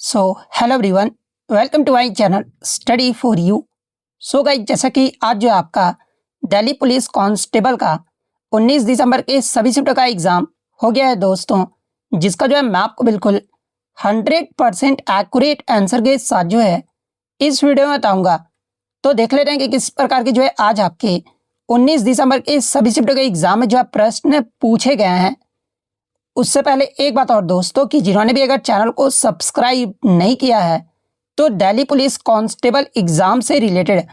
So hello everyone, welcome to my channel study for you. So guys, जैसा कि आज जो आपका दिल्ली पुलिस कांस्टेबल का 19 दिसंबर के सभी शिफ्टों का एग्ज़ाम हो गया है दोस्तों, जिसका जो है मैं आपको बिल्कुल 100% एक्यूरेट आंसर के साथ जो है इस वीडियो में बताऊंगा। तो देख लेते हैं कि किस प्रकार के जो है आज आपके 19 दिसंबर के सभी शिफ्टों के एग्ज़ाम में जो है प्रश्न पूछे गए हैं। उससे पहले एक बात और दोस्तों, कि जिन्होंने भी अगर चैनल को सब्सक्राइब नहीं किया है तो दिल्ली पुलिस कांस्टेबल एग्ज़ाम से रिलेटेड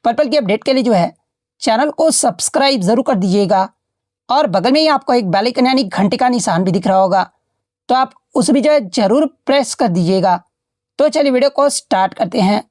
पर्पल की अपडेट के लिए जो है चैनल को सब्सक्राइब ज़रूर कर दीजिएगा। और बगल में ही आपको एक बेल आइकन यानी घंटे का निशान भी दिख रहा होगा, तो आप उस भी जो है ज़रूर प्रेस कर दीजिएगा। तो चलिए वीडियो को स्टार्ट करते हैं।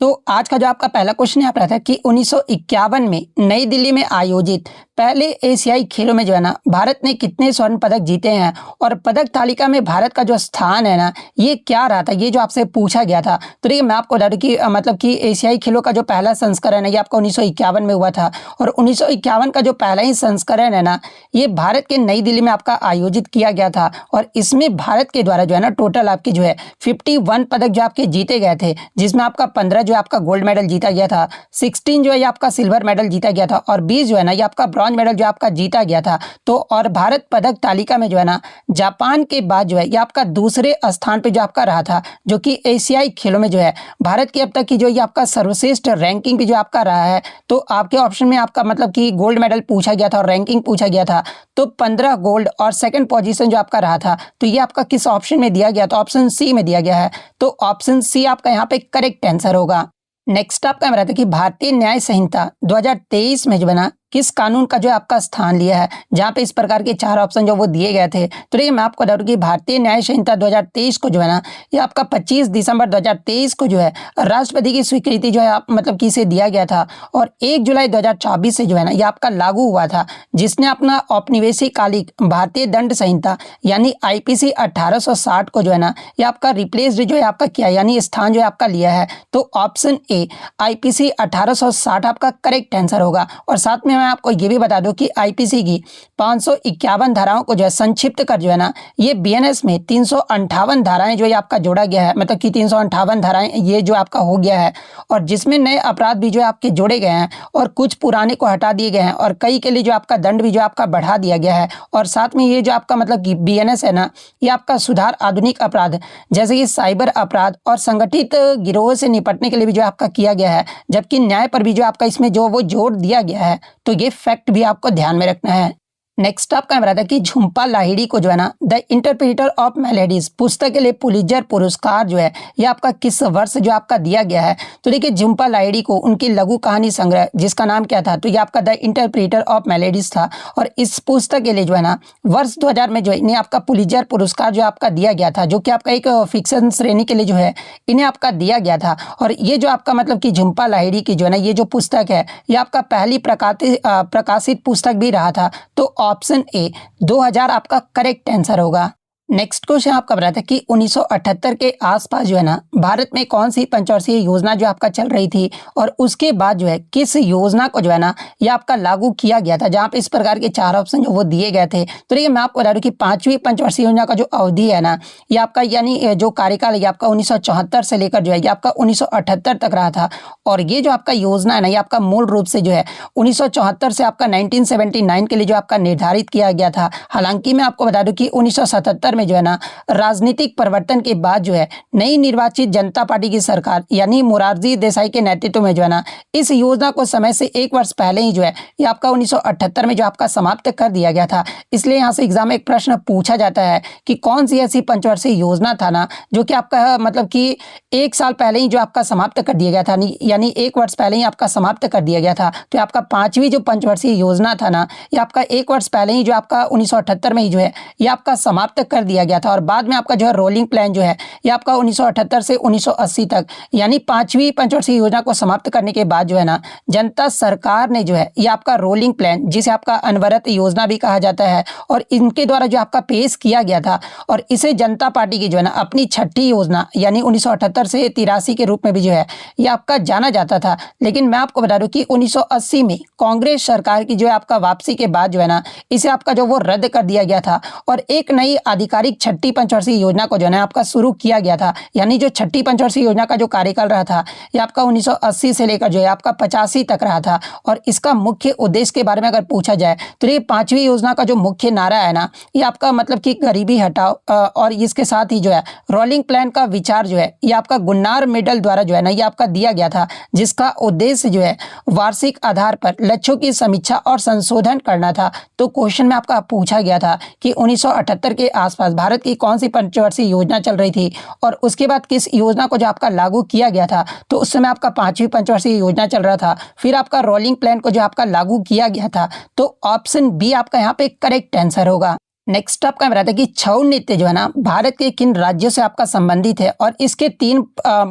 तो आज का जो आपका पहला क्वेश्चन यहाँ पर आता है कि 1951 में नई दिल्ली में आयोजित पहले एशियाई खेलों में जो है ना भारत ने कितने स्वर्ण पदक जीते हैं, और पदक तालिका में भारत का जो स्थान है ना ये क्या रहा था, ये जो आपसे पूछा गया था। तो देखिए मैं आपको बता दूं कि मतलब कि एशियाई खेलों का जो पहला संस्करण है ये आपका 1951 में हुआ था, और 1951 का जो पहला ही संस्करण है ना ये भारत के नई दिल्ली में आपका आयोजित किया गया था। और इसमें भारत के द्वारा जो है ना टोटल आपके जो है 51 पदक जो आपके जीते गए थे, जिसमें आपका 15 जो आपका गोल्ड मेडल जीता गया था, 16 जो है ये आपका सिल्वर मेडल जीता गया था, और 20 जो है ना ये आपका ब्रॉन्ज मेडल जो आपका जीता गया था। तो और भारत पदक तालिका में जो है ना जापान के बाद जो है ये आपका दूसरे स्थान पे जो आपका रहा था, जो कि एशियाई खेलों में जो है भारत की अब तक की जो ये आपका सर्वश्रेष्ठ रैंकिंग भी जो आपका रहा है। तो आपके ऑप्शन में आपका मतलब कि गोल्ड मेडल पूछा गया था और रैंकिंग पूछा गया था, तो 15 गोल्ड और सेकंड पोजीशन जो आपका रहा था, तो ये आपका किस ऑप्शन में दिया गया? तो ऑप्शन सी में दिया गया है। तो ऑप्शन सी आपका यहाँ पे करेक्ट आंसर होगा। नेक्स्ट आपका रहता है कि भारतीय न्याय संहिता 2023 में जो है ना किस कानून का जो आपका स्थान लिया है, जहां पे इस प्रकार के 4 ऑप्शन जो वो दिए गए थे। तो देखिए मैं आपको बता दूं कि भारतीय न्याय संहिता 2023 को जो है ना ये आपका 25 दिसंबर 2023 को जो है राष्ट्रपति की स्वीकृति जो है आप मतलब कि इसे दिया गया था, और 1 जुलाई 2024 से जो है ना ये आपका लागू हुआ था, जिसने अपना औपनिवेशिक भारतीय दंड संहिता यानी IPC 1860 को जो है ना ये आपका रिप्लेस्ड जो है आपका किया, यानी स्थान जो है आपका लिया है। तो ऑप्शन ए IPC 1860 आपका करेक्ट आंसर होगा। और साथ में मैं आपको ये भी बता दूं कि IPC की 551 धाराओं को जो है संक्षिप्त कर जो है ना ये BNS में 358 धाराएं जो ये आपका जोड़ा गया है, मतलब कि 358 धाराएं ये जो आपका हो गया है, और जिसमें नए अपराध भी जो आपके जोड़े गए हैं और कुछ पुराने को हटा दिए गए हैं, और कई के लिए जो आपका दंड भी जो आपका बढ़ा दिया गया है। और साथ में ये जो आपका मतलब कि BNS है ना ये आपका सुधार आधुनिक अपराध जैसे कि साइबर अपराध और संगठित गिरोह से निपटने के लिए भी जो आपका किया गया है, जबकि न्याय पर भी जो आपका इसमें जो वो जोर दिया गया है। तो ये फैक्ट भी आपको ध्यान में रखना है। नेक्स्ट आपका रहा था कि झुम्पा लाहिड़ी को जो है ना द इंटरप्रेटर ऑफ मेलेडीज पुस्तक के लिए पुलित्जर पुरस्कार जो है ये आपका किस वर्ष जो आपका दिया गया है। तो देखिए झुम्पा लाहिड़ी को उनकी लघु कहानी संग्रह जिसका नाम क्या था, तो ये आपका द इंटरप्रेटर ऑफ मेलेडीज था, और इस पुस्तक के लिए जो है ना वर्ष 2000 में जो है इन्हें आपका पुलित्जर पुरस्कार जो आपका दिया गया था, जो कि आपका एक फिक्शन श्रेणी के लिए जो है इन्हें आपका दिया गया था। और ये जो आपका मतलब कि झुम्पा लाहिड़ी की जो है ना ये जो पुस्तक है ये आपका पहली प्रकाशित पुस्तक भी रहा था। तो ऑप्शन ए 2000 आपका करेक्ट आंसर होगा। नेक्स्ट क्वेश्चन आपका बता था कि 1978 के आसपास जो है ना भारत में कौन सी पंचवर्षीय योजना जो आपका चल रही थी, और उसके बाद जो है किस योजना को जो है ना ये आपका लागू किया गया था, जहां पे इस प्रकार के 4 ऑप्शन जो वो दिए गए थे। तो देखिए मैं आपको बता दूं कि 5वीं पंचवर्षीय योजना का जो अवधि है ना ये आपका यानी जो कार्यकाल है आपका 1974 से लेकर जो है ये आपका 1978 तक रहा था। और ये जो आपका योजना है ना ये आपका मूल रूप से जो है 1974 से आपका 1979 के लिए जो आपका निर्धारित किया गया था। हालांकि मैं आपको बता दूं कि 1977 में जो है ना राजनीतिक परिवर्तन के बाद जो है नई निर्वाचित जनता पार्टी की सरकार यानी मोरारजी देसाई के नेतृत्व में जो है ना इस योजना को समय से 1 वर्ष पहले ही जो है ये आपका 1978 में जो आपका समाप्त कर दिया गया था। इसलिए यहाँ से एग्जाम में एक प्रश्न पूछा जाता है कि कौन सी ऐसी पंचवर्षीय योजना था ना जो कि आपका मतलब कि 1 साल पहले ही जो आपका समाप्त कर दिया गया था, यानी 1 वर्ष पहले ही आपका समाप्त कर दिया गया था। तो आपका 5वीं जो पंचवर्षीय योजना था ना ये आपका 1 वर्ष पहले ही जो आपका 1978 में ही जो है ये आपका समाप्त कर दिया गया था। और बाद में आपका जो है रोलिंग प्लान जो है ये आपका 1978 से 1980 तक यानी 5वीं पंचवर्षीय योजना को समाप्त करने के बाद जो है ना जनता सरकार ने जो है ये आपका रोलिंग प्लान जिसे आपका अनवरत योजना भी कहा जाता है, और इनके द्वारा जो आपका पेश किया गया था, और इसे जनता पार्टी की जो है ना अपनी 6ठी योजना यानी 1978 से 83 के रूप में भी जो है ये आपका जाना जाता था। लेकिन मैं आपको बता दूं कि 1980 में कांग्रेस सरकार की जो है आपका वापसी के बाद जो है ना इसे आपका जो वो रद्द कर दिया गया था, और एक नई आधिकारिक आधिकारिक छठी पंचवर्षीय योजना को जो है ना आपका शुरू किया गया था। यानी जो छठी पंचवर्षीय योजना का जो कार्यकाल रहा था ये आपका 1980 से लेकर जो है आपका 85 तक रहा था। और इसका मुख्य उद्देश्य के बारे में अगर पूछा जाए तो ये 5वीं योजना का जो मुख्य नारा है ना ये आपका मतलब कि गरीबी हटाओ, और इसके साथ ही जो है रोलिंग प्लान का विचार जो है ये आपका गुन्नार मेडल द्वारा जो है ना ये आपका दिया गया था, जिसका उद्देश्य जो है वार्षिक आधार पर लक्ष्यों की समीक्षा और संशोधन करना था। तो क्वेश्चन में आपका पूछा गया था कि 1978 के आसपास भारत की कौन सी पंचवर्षीय योजना चल रही थी और उसके बाद किस योजना को जो आपका लागू किया गया था। तो उस समय आपका 5वीं पंचवर्षीय योजना चल रहा था, फिर आपका रोलिंग प्लान को जो आपका लागू किया गया था। तो ऑप्शन बी आपका यहाँ पे करेक्ट आंसर होगा। नेक्स्ट आपका बताता है कि छऊ नृत्य जो है ना भारत के किन राज्यों से आपका संबंधित है और इसके 3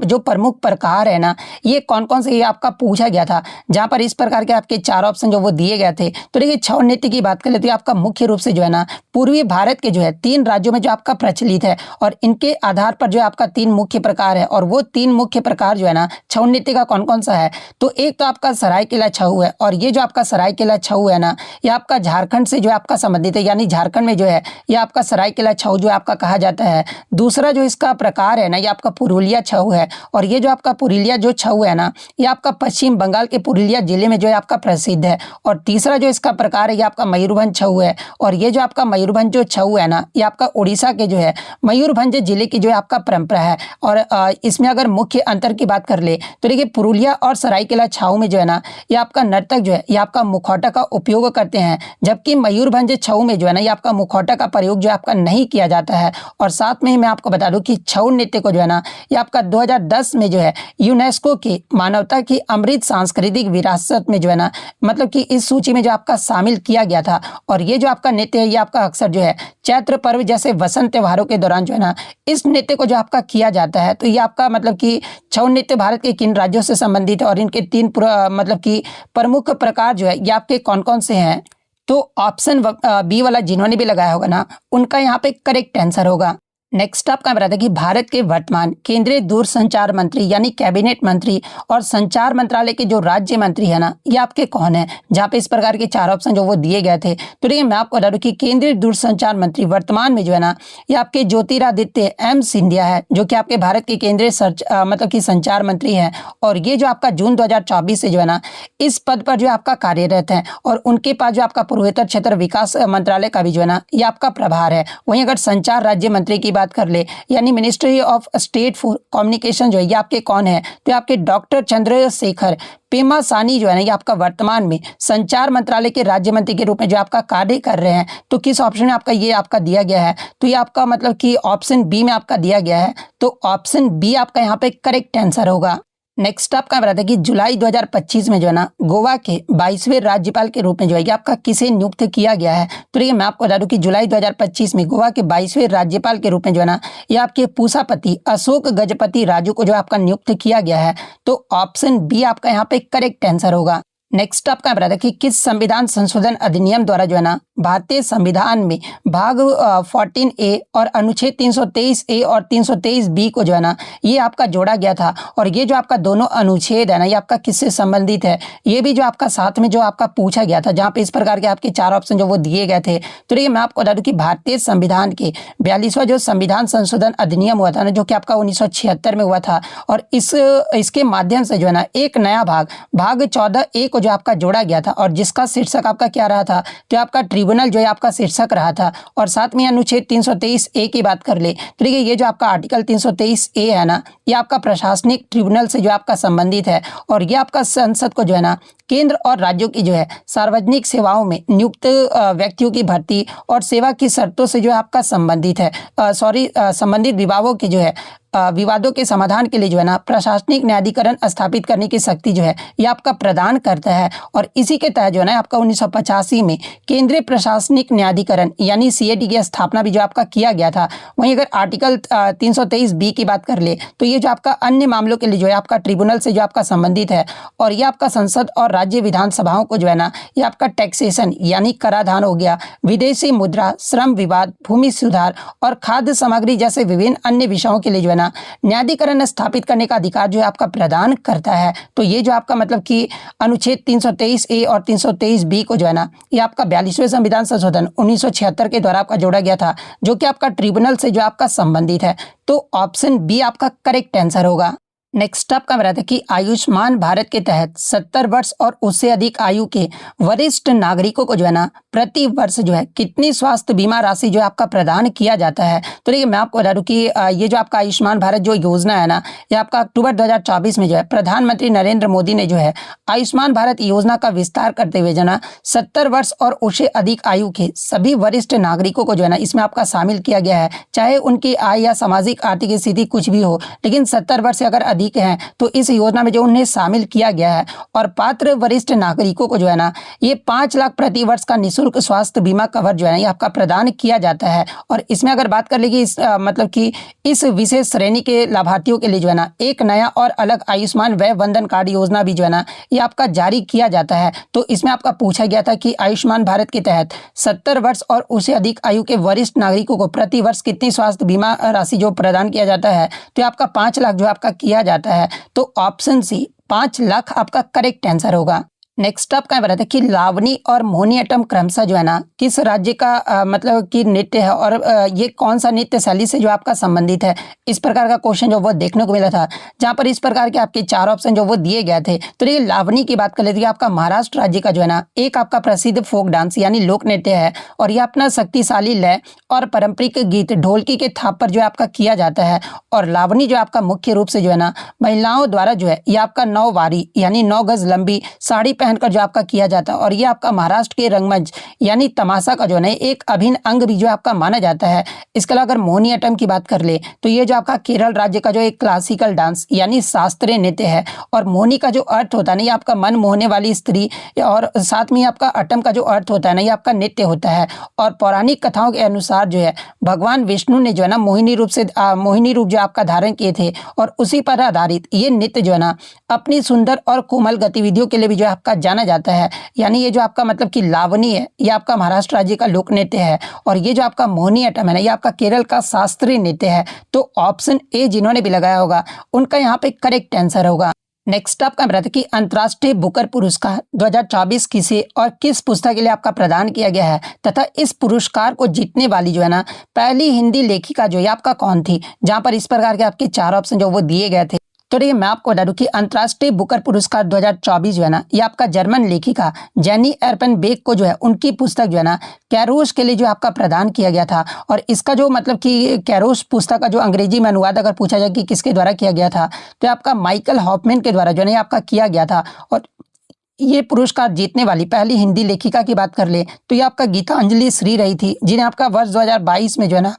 जो प्रमुख प्रकार है ना ये कौन कौन से ये आपका पूछा गया था, जहां पर इस प्रकार के आपके 4 ऑप्शन जो वो दिए गए थे। तो देखिए छऊ नृत्य की बात कर लेते हैं, आपका मुख्य रूप से जो है ना पूर्वी भारत के जो है 3 राज्यों में जो आपका प्रचलित है और इनके आधार पर जो है आपका 3 मुख्य प्रकार है। और वो 3 मुख्य प्रकार जो है ना छऊ नृत्य का कौन कौन सा है, तो एक तो आपका सरायकेला छऊ है, और ये जो आपका सरायकेला छऊ है ना ये आपका झारखंड से जो आपका संबंधित है, यानी झारखंड में जो है ये आपका सरायकेला छऊ जो आपका कहा जाता है। दूसरा जो इसका प्रकार है ना ये आपका पुरुलिया छऊ है, और ये जो आपका पुरुलिया जो छऊ है ना ये आपका पश्चिम बंगाल के पुरुलिया जिले में जो है आपका प्रसिद्ध है। और तीसरा जो इसका प्रकार है ये आपका मयूरभंज छऊ है, और ये जो आपका मयूरभंज जो छऊ है ना ये आपका उड़ीसा के जो है मयूरभंज जिले की जो है आपका परंपरा है। और इसमें अगर मुख्य अंतर की बात कर ले तो देखिए पुरुलिया और सरायकेला छऊ में जो है ना ये आपका नर्तक जो है ये आपका मुखौटा का उपयोग करते हैं, जबकि मयूरभंज छऊ में जो है ना ये आपका मुखौटा का प्रयोग जो आपका नहीं किया जाता है। और साथ में ही मैं आपको बता दूं कि छऊ नृत्य को जो है ना ये आपका 2010 में जो है यूनेस्को की मानवता की अमृत सांस्कृतिक विरासत में जो है ना मतलब कि इस सूची में जो आपका शामिल किया गया था। और ये जो आपका नृत्य है ये आपका अक्सर जो है चैत्र पर्व जैसे वसंत त्योहारों के दौरान जो है ना इस नृत्य को जो आपका किया जाता है। तो ये आपका मतलब कि छऊ नृत्य भारत के किन राज्यों से संबंधित है और इनके 3 मतलब कि प्रमुख प्रकार जो है ये आपके कौन कौन से हैं। तो ऑप्शन बी वाला जिन्होंने भी लगाया होगा ना उनका यहाँ पे करेक्ट आंसर होगा। नेक्स्ट आपका बताता है कि भारत के वर्तमान केंद्रीय दूरसंचार मंत्री यानी कैबिनेट मंत्री और संचार मंत्रालय के जो राज्य मंत्री है ना ये आपके कौन है, जहाँ पे इस प्रकार के 4 ऑप्शन जो वो दिए गए थे। तो देखिए मैं आपको बता दूं कि केंद्रीय दूरसंचार मंत्री वर्तमान में जो है ना ये आपके ज्योतिरादित्य एम सिंधिया है, जो कि आपके भारत के केंद्रीय मतलब कि संचार मंत्री हैं। और ये जो आपका जून 2024 से जो है ना इस पद पर जो आपका कार्यरत है, और उनके पास जो आपका पूर्वोत्तर क्षेत्र विकास मंत्रालय का भी जो है ना ये आपका प्रभार है। वहीं अगर संचार राज्य मंत्री की बात कर ले यानी ministry of state for communication जो है ये आपके कौन है, तो आपके डॉक्टर चंद्रशेखर पेमासानी जो है ना ये आपका वर्तमान में संचार मंत्रालय के राज्य मंत्री के रूप में जो आपका कार्य कर रहे हैं। तो किस ऑप्शन में आपका ये आपका दिया गया है, तो ये आपका मतलब कि ऑप्शन बी में आपका दिया गया है। तो ऑप्शन बी आपका यहाँ पे करेक्ट आंसर होगा। नेक्स्ट आपका बताते हैं कि जुलाई 2025 में जो है ना गोवा के 22वें राज्यपाल के रूप में जो है ये आपका किसे नियुक्त किया गया है। तो देखिए मैं आपको बता दूं कि जुलाई 2025 में गोवा के 22वें राज्यपाल के रूप में जो है ना ये आपके पूसापति अशोक गजपति राजू को जो आपका नियुक्त किया गया है। तो ऑप्शन बी आपका यहाँ पे करेक्ट आंसर होगा। नेक्स्ट आपका बताता है कि किस संविधान संशोधन अधिनियम द्वारा जो है ना भारतीय संविधान में भाग 14A और अनुच्छेद 323A और 323B को जो है ना ये आपका जोड़ा गया था। और ये जो आपका दोनों अनुच्छेद है ना ये आपका किससे संबंधित है, ये भी जो आपका साथ में जो आपका पूछा गया था, जहाँ पे इस प्रकार के आपके 4 ऑप्शन जो वो दिए गए थे। तो ये मैं आपको बता दूं कि भारतीय संविधान के 42वां जो संविधान संशोधन अधिनियम हुआ था ना जो कि आपका 1976 में हुआ था, और इसके माध्यम से जो है ना एक नया भाग 14A को जो आपका जोड़ा गया था, और जिसका शीर्षक आपका क्या रहा था, तो आपका ट्रिब्यूनल जो है आपका शीर्षक रहा था। और साथ में अनुच्छेद 323A की बात कर ले तो देखिए ये जो आपका आर्टिकल 323A है ना ये आपका प्रशासनिक ट्रिब्यूनल से जो आपका संबंधित है, और ये आपका संसद को जो है ना केंद्र और राज्यों की जो है सार्वजनिक सेवाओं में नियुक्त व्यक्तियों की भर्ती और सेवा की शर्तों से जो है आपका संबंधित है। संबंधित विभागों के जो है विवादों के समाधान के लिए जो है ना प्रशासनिक न्यायाधिकरण स्थापित करने की शक्ति जो है ये आपका प्रदान करता है। और इसी के तहत जो है ना आपका 1985 में केंद्रीय प्रशासनिक न्यायाधिकरण यानी CAT की स्थापना भी जो आपका किया गया था। वहीं अगर आर्टिकल 323B की बात कर ले तो ये जो आपका अन्य मामलों के लिए जो है आपका ट्रिब्यूनल से जो आपका संबंधित है, और ये आपका संसद और राज्य विधानसभाओं को जो है ना ये आपका टैक्सेशन यानी कराधान हो गया, विदेशी मुद्रा, श्रम विवाद, भूमि सुधार और खाद्य सामग्री जैसे विभिन्न अन्य विषयों के लिए जो है ना न्यायाधिकरण स्थापित करने का अधिकार जो है आपका प्रदान करता है। तो ये जो आपका मतलब कि अनुच्छेद 323A और 323B को जो है ना ये आपका 42वें संविधान संशोधन 1976 के द्वारा आपका जोड़ा गया था, जो कि आपका ट्रिब्यूनल से जो आपका संबंधित है। तो ऑप्शन बी आपका करेक्ट आंसर होगा। नेक्स्ट आपका बताते हैं कि आयुष्मान भारत के तहत 70 वर्ष और उससे अधिक आयु के वरिष्ठ नागरिकों को जो है ना प्रति वर्ष जो है कितनी स्वास्थ्य बीमा राशि जो है आपका प्रदान किया जाता है। तो देखिए मैं आपको बता दूं कि ये जो आपका आयुष्मान भारत जो योजना है ना ये आपका अक्टूबर 2024 में जो है प्रधानमंत्री नरेंद्र मोदी ने जो है आयुष्मान भारत योजना का विस्तार करते हुए जो है ना 70 वर्ष और उससे अधिक आयु के सभी वरिष्ठ नागरिकों को जो है ना इसमें आपका शामिल किया गया है, चाहे उनकी आय या सामाजिक आर्थिक स्थिति कुछ भी हो, लेकिन 70 वर्ष से अगर अधिक हैं तो इस योजना में जो उन्हें शामिल किया गया है। और पात्र वरिष्ठ नागरिकों को जो है ना ये 5 लाख प्रति वर्ष का निःशुल्क स्वास्थ्य बीमा कवर जो है ना ये आपका प्रदान किया जाता है। और इसमें अगर बात कर लेगी मतलब कि इस विशेष श्रेणी के लाभार्थियों के लिए जो है ना एक नया और अलग आयुष्मान वय वंदन कार्ड योजना भी जो है ना ये आपका जारी किया जाता है। तो इसमें आपका पूछा गया था कि आयुष्मान भारत के तहत 70 वर्ष और उससे अधिक आयु के वरिष्ठ नागरिकों को प्रति वर्ष कितनी स्वास्थ्य बीमा राशि जो प्रदान किया जाता है। तो आपका 5 लाख जो आपका किया जाता है। तो ऑप्शन सी 5 लाख आपका करेक्ट आंसर होगा। नेक्स्ट आप क्या बताते हैं कि लावनी और मोहिनीअट्टम क्रमशः जो है ना किस राज्य का मतलब कि नृत्य है और ये कौन सा नृत्य शैली से जो आपका संबंधित है। इस प्रकार का क्वेश्चन जो वो देखने को मिला था, जहां पर इस प्रकार के आपके 4 ऑप्शन जो वो दिए गए थे। तो ये लावनी की बात कर लेते हैं, आपका महाराष्ट्र राज्य का जो है ना एक आपका प्रसिद्ध फोक डांस यानी लोक नृत्य है और ये अपना शक्तिशाली लय और पारंपरिक गीत ढोलकी के थाप पर जो आपका किया जाता है। और लावनी जो आपका मुख्य रूप से जो है ना महिलाओं द्वारा जो है ये आपका 9 वारी यानी 9 गज लंबी साड़ी पहनकर जो आपका किया जाता है। और ये आपका महाराष्ट्र के रंगमंच यानी तमाशा का जो है एक अभिन्न अंग भी जो आपका माना जाता है। इसके अलावा अगर मोहिनीअट्टम की बात कर ले तो ये जो आपका केरल राज्य का जो एक क्लासिकल डांस यानी शास्त्रीय नृत्य है। और मोहिनी का जो अर्थ होता है ना ये आपका मन मोहने वाली स्त्री, और साथ में आपका अट्टम का जो अर्थ होता है ना ये आपका नृत्य होता है। और पौराणिक कथाओं के अनुसार जो है भगवान विष्णु ने जो है ना मोहिनी रूप जो आपका धारण किए थे और उसी पर आधारित ये नृत्य जो है ना अपनी सुंदर और कोमल गतिविधियों के लिए भी जो आपका जाना जाता है। यानी ये जो आपका मतलब कि लावनी है ये आपका महाराष्ट्र राज्य का लोक नृत्य है और ये जो आपका मोहिनीअट्टम है ना ये आपका केरल का शास्त्रीय नृत्य है। तो ऑप्शन ए जिन्होंने भी लगाया होगा उनका यहाँ पे करेक्ट आंसर होगा। नेक्स्ट आपका बताते हैं कि अंतर्राष्ट्रीय बुकर पुरस्कार 2024 किसे और किस पुस्तक के लिए आपका प्रदान किया गया है तथा इस पुरस्कार को जीतने वाली जो है ना पहली हिंदी लेखिका जो है आपका कौन थी। जहां पर इस प्रकार के आपके 4 ऑप्शन जो वो दिए गए थे। तो देखिए मैं आपको बता दूं कि अंतर्राष्ट्रीय बुकर पुरस्कार 2024 जो है ना ये आपका जर्मन लेखिका जेनी एर्पेनबेक को जो है उनकी पुस्तक जो है ना कैरोश के लिए जो आपका प्रदान किया गया था। और इसका जो मतलब कि कैरोश पुस्तक का जो अंग्रेजी में अनुवाद अगर पूछा जाए कि किसके द्वारा किया गया था तो आपका माइकल हॉफमैन के द्वारा जो है आपका किया गया था। और ये पुरस्कार जीतने वाली पहली हिंदी लेखिका की बात कर ले तो ये आपका गीतांजलि श्री रही थी, जिन्हें आपका वर्ष 2022 में जो है ना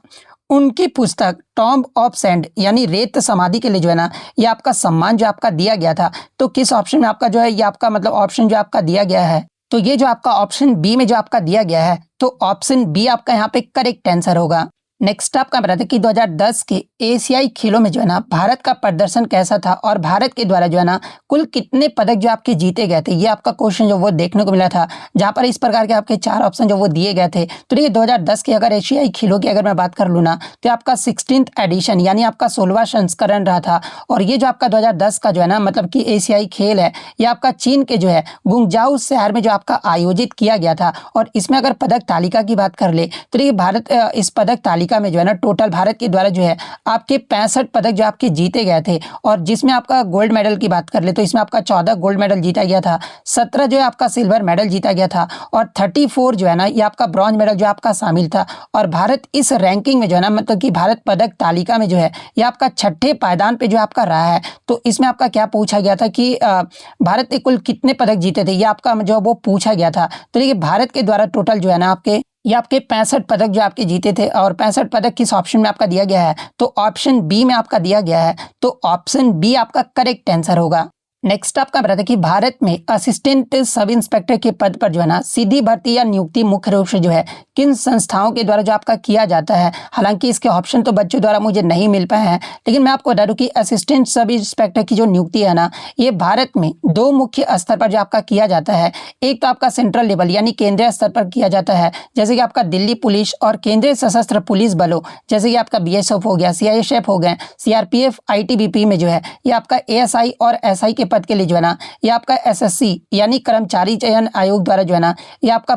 उनकी पुस्तक टॉम्ब ऑफ सैंड यानी रेत समाधि के लिए जो है ना ये आपका सम्मान जो आपका दिया गया था। तो किस ऑप्शन में आपका जो है ये आपका मतलब ऑप्शन जो आपका दिया गया है, तो ये जो आपका ऑप्शन बी में जो आपका दिया गया है। तो ऑप्शन बी आपका यहाँ पे करेक्ट आंसर होगा। नेक्स्ट आपका बताते हैं कि 2010 के एशियाई खेलों में जो है ना भारत का प्रदर्शन कैसा था और भारत के द्वारा जो है ना कुल कितने पदक जो आपके जीते गए थे। ये आपका क्वेश्चन जो वो देखने को मिला था, जहां पर इस प्रकार के आपके 4 ऑप्शन जो वो दिए गए थे। तो देखिए 2010 के अगर एशियाई खेलों की अगर मैं बात कर लूँ ना तो आपका 16th एडिशन यानी आपका 16वां संस्करण रहा था। और ये जो आपका 2010 का जो है ना मतलब कि एशियाई खेल है ये आपका चीन के जो है गुंगजाऊ शहर में जो आपका आयोजित किया गया था। और इसमें अगर पदक तालिका की बात कर ले तो देखिए भारत इस पदक तालिका में जो है ना टोटल भारत के द्वारा जो है आपके 65 पदक जो आपके जीते गए थे। और जिसमें आपका गोल्ड मेडल की बात कर ले तो इसमें आपका 14 गोल्ड मेडल जीता गया था, 17 जो है आपका सिल्वर मेडल जीता गया था और 34 जो है ना ये आपका ब्रॉन्ज मेडल जो आपका शामिल था। और भारत इस रैंकिंग में जो है ना मतलब कि भारत पदक तालिका में जो है ये आपका 6ठे पायदान पे जो आपका रहा है। तो इसमें आपका क्या पूछा गया था कि भारत ने कुल कितने पदक जीते थे, ये आपका जो वो पूछा गया था। तो देखिए भारत के द्वारा टोटल जो है ना ये आपके 65 पदक जो आपके जीते थे। और 65 पदक किस ऑप्शन में आपका दिया गया है, तो ऑप्शन बी में आपका दिया गया है। तो ऑप्शन बी आपका करेक्ट आंसर होगा। नेक्स्ट आपका बता था कि भारत में असिस्टेंट सब इंस्पेक्टर के पद पर जो है ना सीधी भर्ती या नियुक्ति मुख्य रूप से जो है किन संस्थाओं के द्वारा जो आपका किया जाता है। हालांकि इसके ऑप्शन तो बच्चों द्वारा मुझे नहीं मिल पाए हैं, लेकिन मैं आपको बता दूं कि असिस्टेंट सब इंस्पेक्टर की जो नियुक्ति है ना, ये भारत में दो मुख्य स्तर पर जो आपका किया जाता है। एक तो आपका सेंट्रल लेवल यानी केंद्रीय स्तर पर किया जाता है, जैसे कि आपका दिल्ली पुलिस और केंद्रीय सशस्त्र पुलिस बलों जैसे कि आपका बीएसएफ हो गया, सीआईएसएफ हो गए, सीआरपीएफ, आईटीबीपी में जो है ये आपका एएसआई और एसआई के पद के लिए जो है ना ये आपका एसएससी यानी कर्मचारी चयन आयोग द्वारा जो है ना ये आपका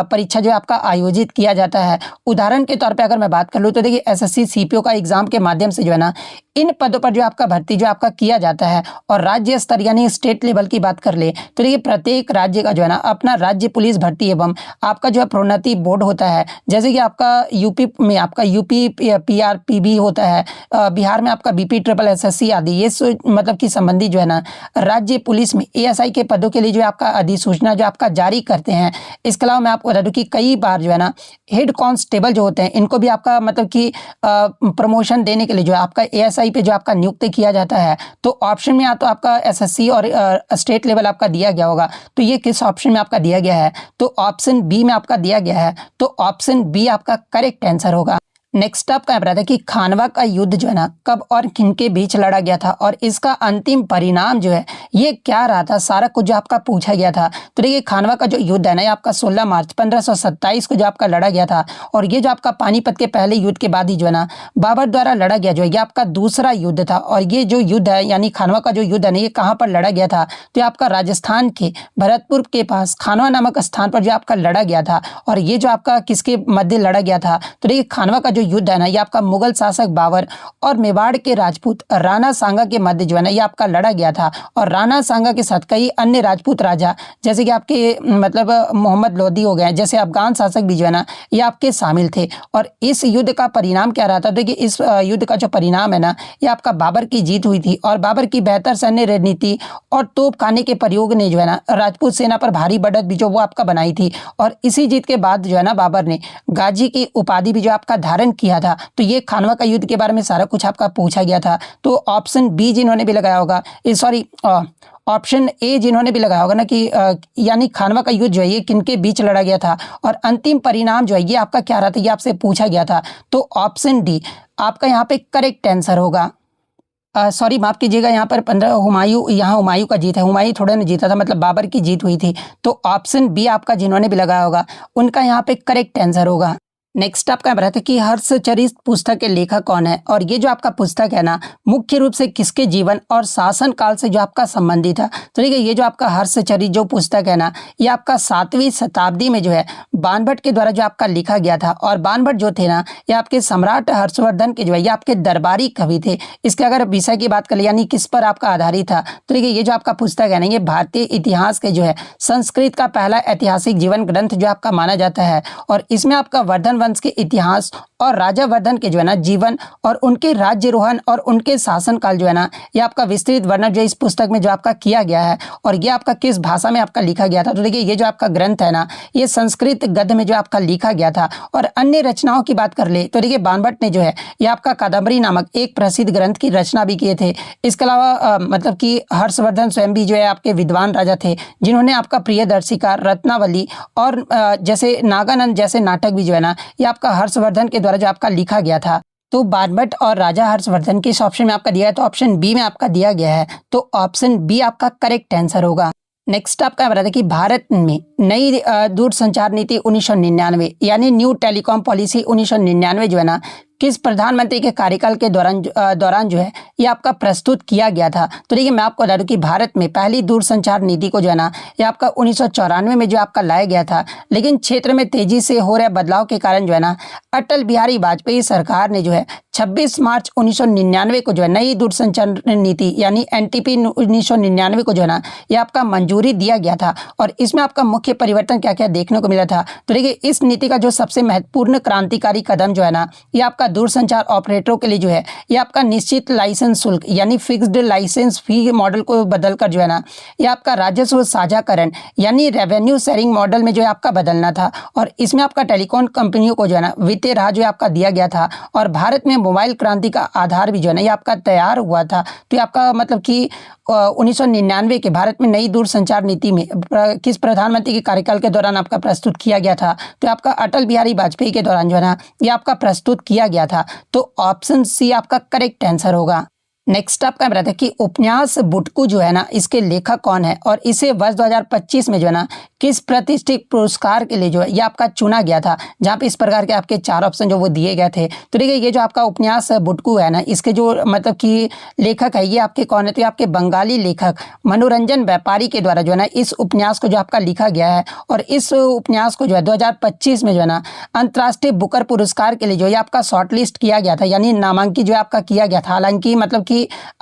परीक्षा जो है आपका आयोजित किया जाता है। उदाहरण के तौर पे अगर मैं बात कर लूँ तो देखिए एसएससी सीपीओ का एग्जाम के माध्यम से जो है ना इन पदों पर जो आपका भर्ती जो आपका किया जाता है। और राज्य स्तर यानी स्टेट लेवल की बात कर ले तो देखिए प्रत्येक राज्य का जो है ना अपना राज्य पुलिस भर्ती एवं आपका जो है प्रोन्नति बोर्ड होता है। जैसे कि आपका यूपी में आपका यूपी पीआरपीबी होता है, बिहार में आपका बीपी ट्रिपल एसएससी आदि ये मतलब कि संबंधी जो है ना राज्य पुलिस में एएसआई के पदों के लिए जो आपका अधिसूचना जो आपका जारी करते हैं। इसके अलावा मैं आपको बता दूं कि कई बार जो है ना हेड कांस्टेबल जो होते हैं इनको भी आपका मतलब कि प्रमोशन देने के लिए जो है आपका एएसआई पे जो आपका नियुक्त किया जाता है। तो ऑप्शन में या तो आपका एसएससी और स्टेट लेवल आपका दिया गया होगा, तो ये किस ऑप्शन में आपका दिया गया है? तो ऑप्शन बी में आपका दिया गया है, तो ऑप्शन बी आपका करेक्ट आंसर होगा। नेक्स्ट आपका बता था कि खानवा का युद्ध जो है ना कब और किनके बीच लड़ा गया था और इसका अंतिम परिणाम जो है ये क्या रहा था, सारा कुछ जो आपका पूछा गया था। तो देखिए खानवा का जो युद्ध है ना ये आपका 16 मार्च 1527 को जो आपका लड़ा गया था। और ये जो आपका पानीपत के पहले युद्ध के बाद ही जो है ना बाबर द्वारा लड़ा गया जो है ये आपका दूसरा युद्ध था। और ये जो युद्ध है यानी खानवा का जो युद्ध है ना ये कहाँ पर लड़ा गया था? तो ये आपका राजस्थान के भरतपुर के पास खानवा नामक स्थान पर जो आपका लड़ा गया था। और ये जो आपका किसके मध्य लड़ा गया था? तो देखिए खानवा का युद्ध है ना ये आपका मुगल शासक बाबर और मेवाड़ के राजपूत राणा सांगा के मध्य जो है ना ये आपका लड़ा गया था। और राणा सांगा के साथ कई अन्य राजपूत राजा जैसे कि आपके मतलब मोहम्मद लोधी हो गए, जैसे अफगान शासक भी जो है ना ये आपके शामिल थे। और इस युद्ध का परिणाम क्या रहा था? देखिए इस युद्ध का जो परिणाम है ना ये आपका बाबर की जीत हुई थी। और बाबर की बेहतर सैन्य रणनीति और तोपखाने के प्रयोग ने जो है ना राजपूत सेना पर भारी बढ़त भी जो वो आपका बनाई थी। और इसी जीत के बाद जो है ना बाबर ने गाजी की उपाधि भी जो आपका धारण किया था। तो ये खानवा का युद्ध के बारे में सारा कुछ आपका पूछा गया था। तो ऑप्शन बी जिन्होंने भी लगाया होगा, सॉरी ऑप्शन ए जिन्होंने भी लगाया होगा ना कि यानी खानवा का युद्ध जो है ये किनके बीच लड़ा गया था और अंतिम परिणाम जो है ये आपका क्या रहा था, ये आपसे पूछा गया था। तो ऑप्शन डी आपका यहाँ पे करेक्ट आंसर होगा। सॉरी माफ कीजिएगा, यहाँ पर 15 हुमायूं का जीत है, हुमायूं थोड़ा ने जीता था, मतलब बाबर की जीत हुई थी। तो ऑप्शन बी आपका जिन्होंने भी लगाया होगा उनका यहाँ पे करेक्ट आंसर होगा। नेक्स्ट आपका बता कि हर्षचरित पुस्तक के लेखक कौन है? और ये जो आपका पुस्तक है ना मुख्य रूप से किसके जीवन और शासन काल से जो आपका संबंधित है? तो देखिए ये जो आपका हर्षचरित जो पुस्तक है ना ये आपका 7वीं शताब्दी में जो है बाणभट्ट के द्वारा जो आपका लिखा गया था। और बाणभट्ट जो थे ना ये आपके सम्राट हर्षवर्धन के जो है ये आपके दरबारी कवि थे। इसके अगर विषय की बात करें यानी किस पर आपका आधारित था, तो देखिए ये जो आपका पुस्तक है ना ये भारतीय इतिहास के जो है संस्कृत का पहला ऐतिहासिक जीवन ग्रंथ जो आपका माना जाता है। और इसमें आपका वर्धन वंश के इतिहास और राजा वर्धन के जो है ना जीवन और उनके राज्यरोहण और उनके शासनकाल जो है ना ये आपका विस्तृत वर्णन जो इस पुस्तक में जो आपका किया गया है। और ये आपका किस भाषा में आपका लिखा गया था? तो देखिए ये जो आपका ग्रंथ है ना ये संस्कृत गद्य में जो आपका लिखा गया था। और अन्य रचनाओं की बात कर ले तो देखिए बाणभट्ट ने जो है ये आपका कादम्बरी नामक एक प्रसिद्ध ग्रंथ की रचना भी किए थे। इसके अलावा मतलब कि हर्षवर्धन स्वयं भी जो है आपके विद्वान राजा थे जिन्होंने आपका प्रियदर्शिका, रत्नावली और जैसे नागानंद जैसे नाटक भी जो है ना ये आपका हर्षवर्धन के द्वारा जो आपका लिखा गया था। तो बाणभट्ट और राजा हर्षवर्धन किस ऑप्शन में आपका दिया है? तो ऑप्शन बी में आपका दिया गया है। तो ऑप्शन बी आपका करेक्ट आंसर होगा। नेक्स्ट आपका बता दें कि भारत में नई दूरसंचार नीति 1999 यानी न्यू टेलीकॉम पॉलिसी 1999 जो है ना किस प्रधानमंत्री के कार्यकाल के दौरान जो है ये आपका प्रस्तुत किया गया था? तो देखिए मैं आपको बता दूं कि भारत में पहली दूरसंचार नीति को जो है ना ये आपका 1994 में जो आपका लाया गया था। लेकिन क्षेत्र में तेजी से हो रहे बदलाव के कारण जो है ना अटल बिहारी वाजपेयी सरकार ने जो है 26 मार्च 1999 को जो है नई दूरसंचार नीति यानी एनटीपी 1999 को जो है ना ये आपका मंजूरी दिया गया था। और इसमें आपका मुख्य परिवर्तन क्या क्या देखने को मिला था? तो देखिए इस नीति का जो सबसे महत्वपूर्ण क्रांतिकारी कदम जो है ना ये आपका दूरसंचार ऑपरेटरों के लिए जो है ये आपका निश्चित लाइसेंस शुल्क यानी फिक्स्ड लाइसेंस फी मॉडल को बदलकर जो है ना ये आपका राजस्व साझाकरण यानी रेवेन्यू शेयरिंग मॉडल में जो है आपका बदलना था। और इसमें आपका टेलीकॉम कंपनियों को जो है ना वित्तीय राह जो है आपका दिया गया था। और भारत में मोबाइल क्रांति का आधार भी जो है ना ये आपका तैयार हुआ था। तो ये आपका मतलब कि 1999 के भारत में नई दूरसंचार नीति में किस प्रधानमंत्री के कार्यकाल के दौरान आपका प्रस्तुत किया गया था? तो आपका अटल बिहारी वाजपेयी के दौरान जो है ना ये आपका प्रस्तुत किया गया था। तो ऑप्शन सी आपका करेक्ट आंसर होगा। नेक्स्ट आपका बताता है कि उपन्यास बुटकू जो है ना इसके लेखक कौन है और इसे वर्ष 2025 में जो है ना किस प्रतिष्ठित पुरस्कार के लिए जो है ये आपका चुना गया था, जहाँ पे इस प्रकार के आपके 4 ऑप्शन जो वो दिए गए थे। तो देखिए ये जो आपका उपन्यास बुटकू है ना इसके जो मतलब कि लेखक है ये आपके कौन है? तो ये आपके बंगाली लेखक मनोरंजन व्यापारी के द्वारा जो है ना इस उपन्यास को जो आपका लिखा गया है और इस उपन्यास को जो है 2025 में जो है ना अंतर्राष्ट्रीय बुकर पुरस्कार के लिए जो है आपका शॉर्टलिस्ट किया गया था, यानी नामांकित जो है आपका किया गया था। हालांकि मतलब कि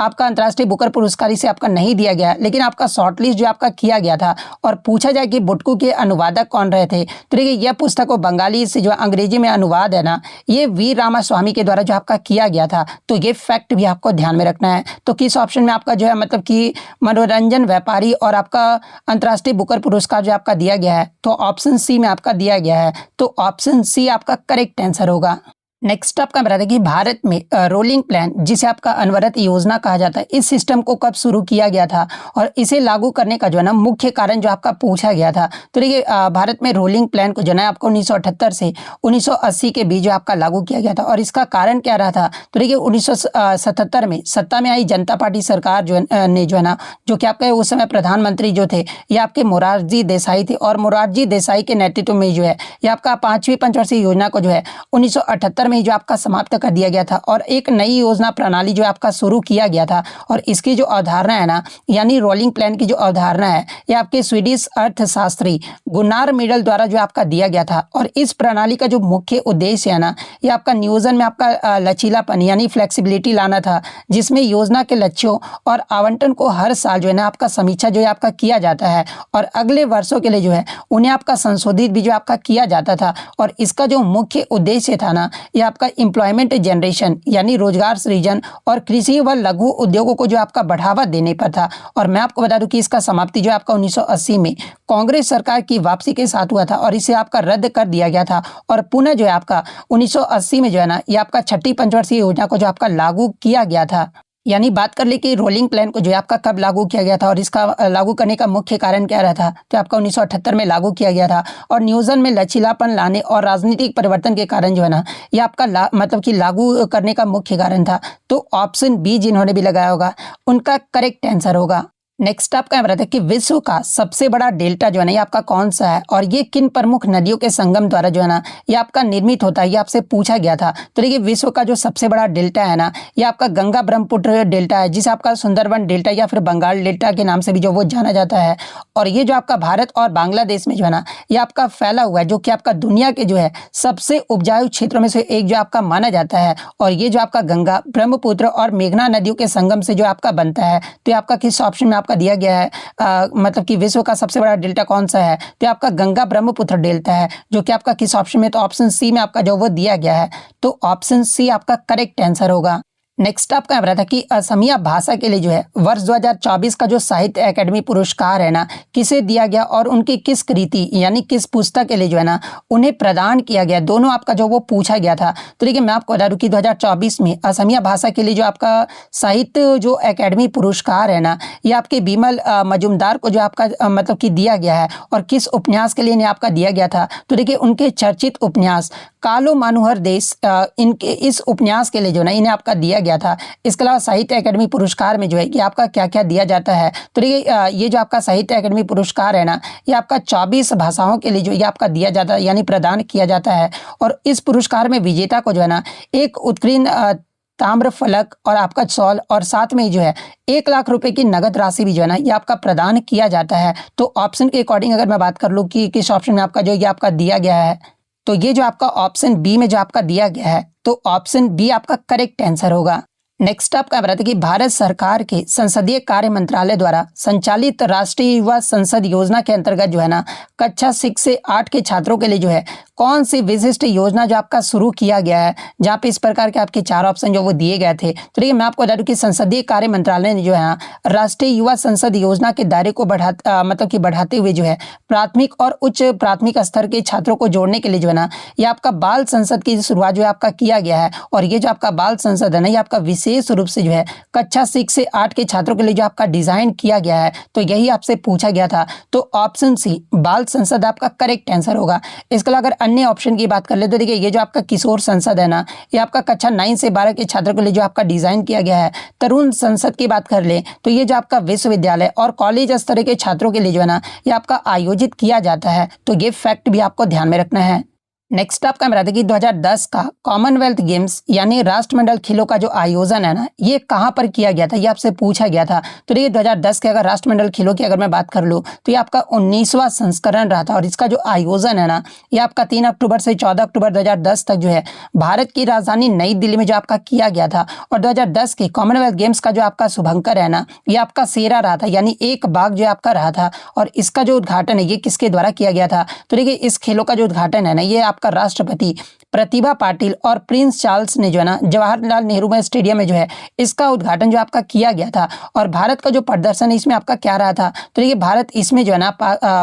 आपका अंतर्राष्ट्रीय बुकर पुरस्कार इसे आपका नहीं दिया गया, लेकिन आपका शॉर्टलिस्ट जो आपका किया गया था। और पूछा जाए कि बुटकू के अनुवादक कौन रहे थे, तो देखिए यह पुस्तक को बंगाली से जो अंग्रेजी में अनुवाद है ना ये वी रामास्वामी के द्वारा जो आपका किया गया था। तो ये फैक्ट भी आपको ध्यान में रखना है। तो किस ऑप्शन में आपका जो है मतलब कि मनोरंजन व्यापारी और आपका अंतर्राष्ट्रीय बुकर पुरस्कार जो आपका दिया गया है, तो ऑप्शन सी में आपका दिया गया है। तो ऑप्शन सी आपका करेक्ट आंसर होगा। नेक्स्ट आपका बता दें कि भारत में रोलिंग प्लान जिसे आपका अनवरत योजना कहा जाता है, इस सिस्टम को कब शुरू किया गया था और इसे लागू करने का जो है ना मुख्य कारण जो आपका पूछा गया था। तो देखिए भारत में रोलिंग प्लान को जो है आपको 1978 से 1980 के बीच जो आपका लागू किया गया था। और इसका कारण क्या रहा था? तो देखिए 1977 में सत्ता में आई जनता पार्टी सरकार जो ने जो है ना जो कि आपके उस समय प्रधानमंत्री जो थे ये आपके मोरारजी देसाई थे। और मोरारजी देसाई के नेतृत्व में जो है ये आपका 5वीं पंचवर्षीय योजना को जो है 1978 में जो आपका समाप्त कर दिया गया था और एक नई योजना प्रणाली जो आपका शुरू किया गया था। और इसकी जो अवधारणा है ना यानी रोलिंग प्लान की जो अवधारणा है ये आपके स्वीडिश अर्थशास्त्री गुनार मिडल द्वारा जो आपका दिया गया था। और इस प्रणाली का जो मुख्य उद्देश्य है ना ये आपका नियोजन में आपका लचीलापन यानी फ्लेक्सिबिलिटी लाना था, जिसमें योजना के लक्ष्यों और आवंटन को हर साल जो है ना आपका समीक्षा जो है आपका किया जाता है और अगले वर्षों के लिए जो है उन्हें आपका संशोधित भी जो आपका किया जाता था। और इसका जो मुख्य उद्देश्य था ना ये आपका एम्प्लॉयमेंट जनरेशन यानी रोजगार सृजन और कृषि व लघु उद्योगों को जो आपका बढ़ावा देने पर था। और मैं आपको बता दूं कि इसका समाप्ति जो आपका 1980 में कांग्रेस सरकार की वापसी के साथ हुआ था और इसे आपका रद्द कर दिया गया था। और पुनः जो है आपका 1980 में जो है ना ये आपका 6ठी पंचवर्षीय योजना को जो आपका लागू किया गया था। यानी बात कर ले कि रोलिंग प्लान को जो है आपका कब लागू किया गया था और इसका लागू करने का मुख्य कारण क्या रहा था, तो आपका 1978 में लागू किया गया था। और नियोजन में लचीलापन लाने और राजनीतिक परिवर्तन के कारण जो है ना ये आपका मतलब कि लागू करने का मुख्य कारण था। तो ऑप्शन बी जिन्होंने भी लगाया होगा उनका करेक्ट आंसर होगा। नेक्स्ट आपका बताते हैं कि विश्व का सबसे बड़ा डेल्टा जो है ना ये आपका कौन सा है और ये किन प्रमुख नदियों के संगम द्वारा जो है ना ये आपका निर्मित होता है, ये आपसे पूछा गया था। तो देखिए विश्व का जो सबसे बड़ा डेल्टा है ना ये आपका गंगा ब्रह्मपुत्र डेल्टा है, जिसे आपका सुंदरबन डेल्टा या फिर बंगाल डेल्टा के नाम से भी जो वो जाना जाता है। और ये जो आपका भारत और बांग्लादेश में जो है ना ये आपका फैला हुआ है, जो कि आपका दुनिया के जो है सबसे उपजाऊ क्षेत्रों में से एक जो आपका माना जाता है। और ये जो आपका गंगा ब्रह्मपुत्र और मेघना नदियों के संगम से जो आपका बनता है। तो आपका किस ऑप्शन में दिया गया है मतलब कि विश्व का सबसे बड़ा डेल्टा कौन सा है, तो आपका गंगा ब्रह्मपुत्र डेल्टा है, जो कि आपका किस ऑप्शन में, तो ऑप्शन सी में आपका जो वो दिया गया है। तो ऑप्शन सी आपका करेक्ट आंसर होगा। नेक्स्ट आपका बता था कि असमिया भाषा के लिए जो है वर्ष 2024 का जो साहित्य अकादमी पुरस्कार है ना किसे दिया गया और उनकी किस कृति यानी किस पुस्तक के लिए जो है ना उन्हें प्रदान किया गया, दोनों आपका जो वो पूछा गया था। तो देखिए मैं आपको बता दूं कि 2024 में असमिया भाषा के लिए जो आपका साहित्य जो अकादमी पुरस्कार है ना ये आपके बिमल मजुमदार को जो आपका मतलब कि दिया गया है। और किस उपन्यास के लिए इन्हें आपका दिया गया था, तो देखिए उनके चर्चित उपन्यास कालो मानुहर देश इनके इस उपन्यास के लिए जो ना इन्हें आपका दिया गया था। इसके अलावा साहित्य अकादमी पुरस्कार में जो है कि आपका क्या क्या दिया जाता है, तो देखिए ये जो आपका साहित्य अकादमी पुरस्कार है ना ये आपका 24 भाषाओं के लिए जो ये आपका दिया जाता है यानी प्रदान किया जाता है। और इस पुरस्कार में विजेता को जो है ना एक उत्कीर्ण ताम्र फलक और आपका शॉल और साथ में जो है 1 लाख रुपए की नगद राशि भी जो है ना ये आपका प्रदान किया जाता है। तो ऑप्शन के अकॉर्डिंग अगर मैं बात कर लूँ कि किस ऑप्शन में आपका जो ये आपका दिया गया है, तो ये जो आपका ऑप्शन बी में जो आपका दिया गया है, तो ऑप्शन बी आपका करेक्ट आंसर होगा। नेक्स्ट आपका बताते कि भारत सरकार के संसदीय कार्य मंत्रालय द्वारा संचालित राष्ट्रीय युवा संसद योजना के अंतर्गत जो है ना कक्षा 6 से 8 के छात्रों के लिए जो है कौन सी विशिष्ट योजना जो आपका शुरू किया गया है, जहाँ पे इस प्रकार के आपके 4 ऑप्शन जो वो दिए गए थे। तो देखिए मैं आपको बता दूं कि संसदीय कार्य मंत्रालय ने जो है राष्ट्रीय युवा संसद योजना के दायरे को बढ़ाते हुए जो है प्राथमिक और उच्च प्राथमिक स्तर के छात्रों को जोड़ने के लिए जो है ना ये आपका बाल संसद की शुरुआत जो है आपका किया गया है। और ये जो आपका बाल संसद है ना ये आपका विशेष विशेष रूप से जो है कक्षा 6 से 8 के छात्रों के लिए जो आपका डिजाइन किया गया है, तो यही आपसे पूछा गया था। तो ऑप्शन सी बाल संसद आपका करेक्ट आंसर होगा। इसके अलावा अगर अन्य ऑप्शन की बात कर ले तो देखिए ये जो आपका किशोर संसद है ना, ये आपका कक्षा 9 से 12 के छात्रों के लिए जो आपका डिजाइन किया गया है। तरुण संसद की बात कर ले तो ये जो आपका विश्वविद्यालय और कॉलेज स्तर के छात्रों के लिए जो है ना, ये आपका आयोजित किया जाता है। तो ये फैक्ट भी आपको ध्यान में रखना है। नेक्स्ट आपका मेरा देखिए 2010 का कॉमनवेल्थ गेम्स यानी राष्ट्रमंडल खेलों का जो आयोजन है ना, ये कहाँ पर किया गया था, ये आपसे पूछा गया था। तो देखिए 2010 के अगर राष्ट्रमंडल खेलों की अगर मैं बात कर लूँ तो ये आपका 19वां संस्करण रहा था और इसका जो आयोजन है ना, ये आपका 3 अक्टूबर से 14 अक्टूबर 2010 तक जो है भारत की राजधानी नई दिल्ली में जो आपका किया गया था। और 2010 के कॉमनवेल्थ गेम्स का जो आपका शुभंकर है ना, ये आपका सेरा रहा था, यानी एक बाघ जो आपका रहा था। और इसका जो उद्घाटन है ये किसके द्वारा किया गया था, तो देखिए इस खेलों का जो उद्घाटन है ना, ये का राष्ट्रपति प्रतिभा पाटिल और प्रिंस चार्ल्स ने जो है ना जवाहरलाल नेहरू में स्टेडियम में जो है इसका उद्घाटन जो आपका किया गया था। और भारत का जो प्रदर्शन इसमें आपका क्या रहा था, तो देखिए भारत इसमें जो है ना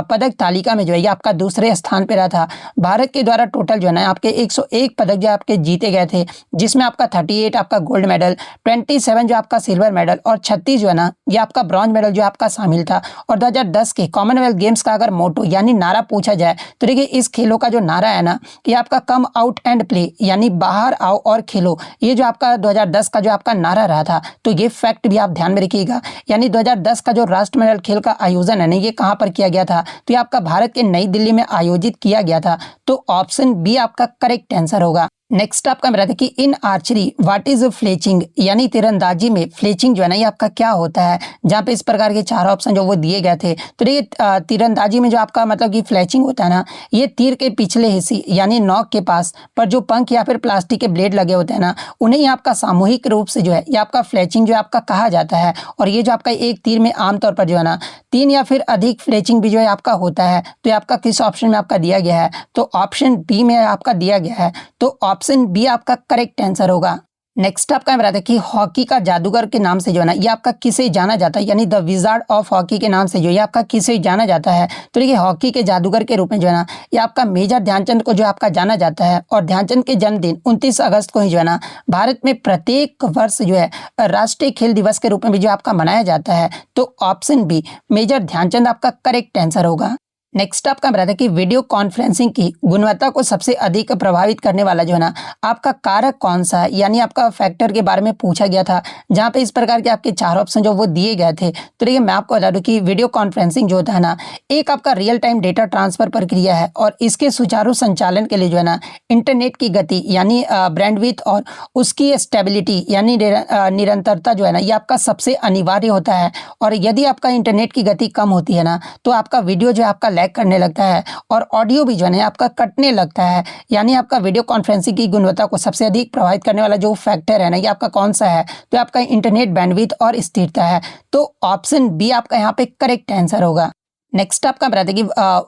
पदक तालिका में जो है ये आपका दूसरे स्थान पे रहा था। भारत के द्वारा टोटल जो है ना आपके 101 पदक जो आपके जीते गए थे, जिसमें आपका 38 आपका गोल्ड मेडल, 27 जो आपका सिल्वर मेडल और 36 जो है ना ये आपका ब्रॉन्ज मेडल जो आपका शामिल था। और 2010 के कॉमनवेल्थ गेम्स का अगर मोटो यानी नारा पूछा जाए तो देखिए इस खेलों का जो नारा है ना, ये आपका कम आउट एंड प्ले यानी बाहर आओ और खेलो, ये जो आपका 2010 का जो आपका नारा रहा था। तो ये फैक्ट भी आप ध्यान में रखिएगा। यानी 2010 का जो राष्ट्रमंडल खेल का आयोजन है ना, ये कहां पर किया गया था, तो ये आपका भारत के नई दिल्ली में आयोजित किया गया था। तो ऑप्शन बी आपका करेक्ट आंसर होगा। नेक्स्ट आपका मेरा देखिए in archery what is fletching यानी तीरंदाजी में फ्लेचिंग जो है ना ये आपका क्या होता है, जहाँ पे इस प्रकार के 4 ऑप्शन जो वो दिए गए थे। तो ये तीरंदाजी में जो आपका मतलब कि फ्लेचिंग होता है ना, ये तीर के पिछले हिस्से यानी नोक के पास पर जो पंख या फिर प्लास्टिक के ब्लेड लगे होते हैं ना, उन्हें ही आपका सामूहिक रूप से जो है ये आपका फ्लेचिंग जो आपका कहा जाता है। और ये जो आपका एक तीर में आमतौर पर जो है ना 3 या फिर अधिक फ्लेचिंग भी जो है आपका होता है। तो ये आपका किस ऑप्शन में आपका दिया गया है, तो ऑप्शन बी में आपका दिया गया है। तो ऑप्शन बी आपका करेक्ट आंसर होगा। नेक्स्ट आपका बता दें कि हॉकी का जादूगर के नाम से जो है ना ये आपका किसे जाना जाता है, यानी द विजार्ड ऑफ हॉकी के नाम से जो ये आपका किसे जाना जाता है। तो देखिए हॉकी के जादूगर के रूप में जो है ना ये आपका मेजर ध्यानचंद को जो आपका जाना जाता है। और ध्यानचंद के जन्मदिन 29 अगस्त को ही जो है ना भारत में प्रत्येक वर्ष जो है राष्ट्रीय खेल दिवस के रूप में भी जो आपका मनाया जाता है। तो ऑप्शन बी मेजर ध्यानचंद आपका करेक्ट आंसर होगा। नेक्स्ट आपका बता दें कि वीडियो कॉन्फ्रेंसिंग की गुणवत्ता को सबसे अधिक प्रभावित करने वाला जो है ना आपका कारक कौन सा है, यानी आपका फैक्टर के बारे में पूछा गया था, जहां पे इस प्रकार के आपके 4 ऑप्शन जो वो दिए गए थे। तो देखिए मैं आपको बता दूं कि वीडियो कॉन्फ्रेंसिंग जो होता है ना एक आपका रियल टाइम डेटा ट्रांसफर प्रक्रिया है और इसके सुचारू संचालन के लिए जो है ना इंटरनेट की गति यानी ब्रैंडविड्थ और उसकी स्टेबिलिटी यानी निरंतरता जो है ना ये आपका सबसे अनिवार्य होता है। और यदि आपका इंटरनेट की गति कम होती है ना तो आपका वीडियो जो है आपका लैग करने लगता है और ऑडियो भी जो है आपका कटने लगता है। यानी आपका वीडियो कॉन्फ्रेंसिंग की गुणवत्ता को सबसे अधिक प्रभावित करने वाला जो फैक्टर है ना ये आपका कौन सा है, तो आपका इंटरनेट बैंडविड्थ और स्थिरता है। तो ऑप्शन बी आपका यहाँ पे करेक्ट आंसर होगा। नेक्स्ट आपका बता दें कि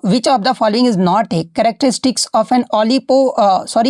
which of the following is not a characteristics of an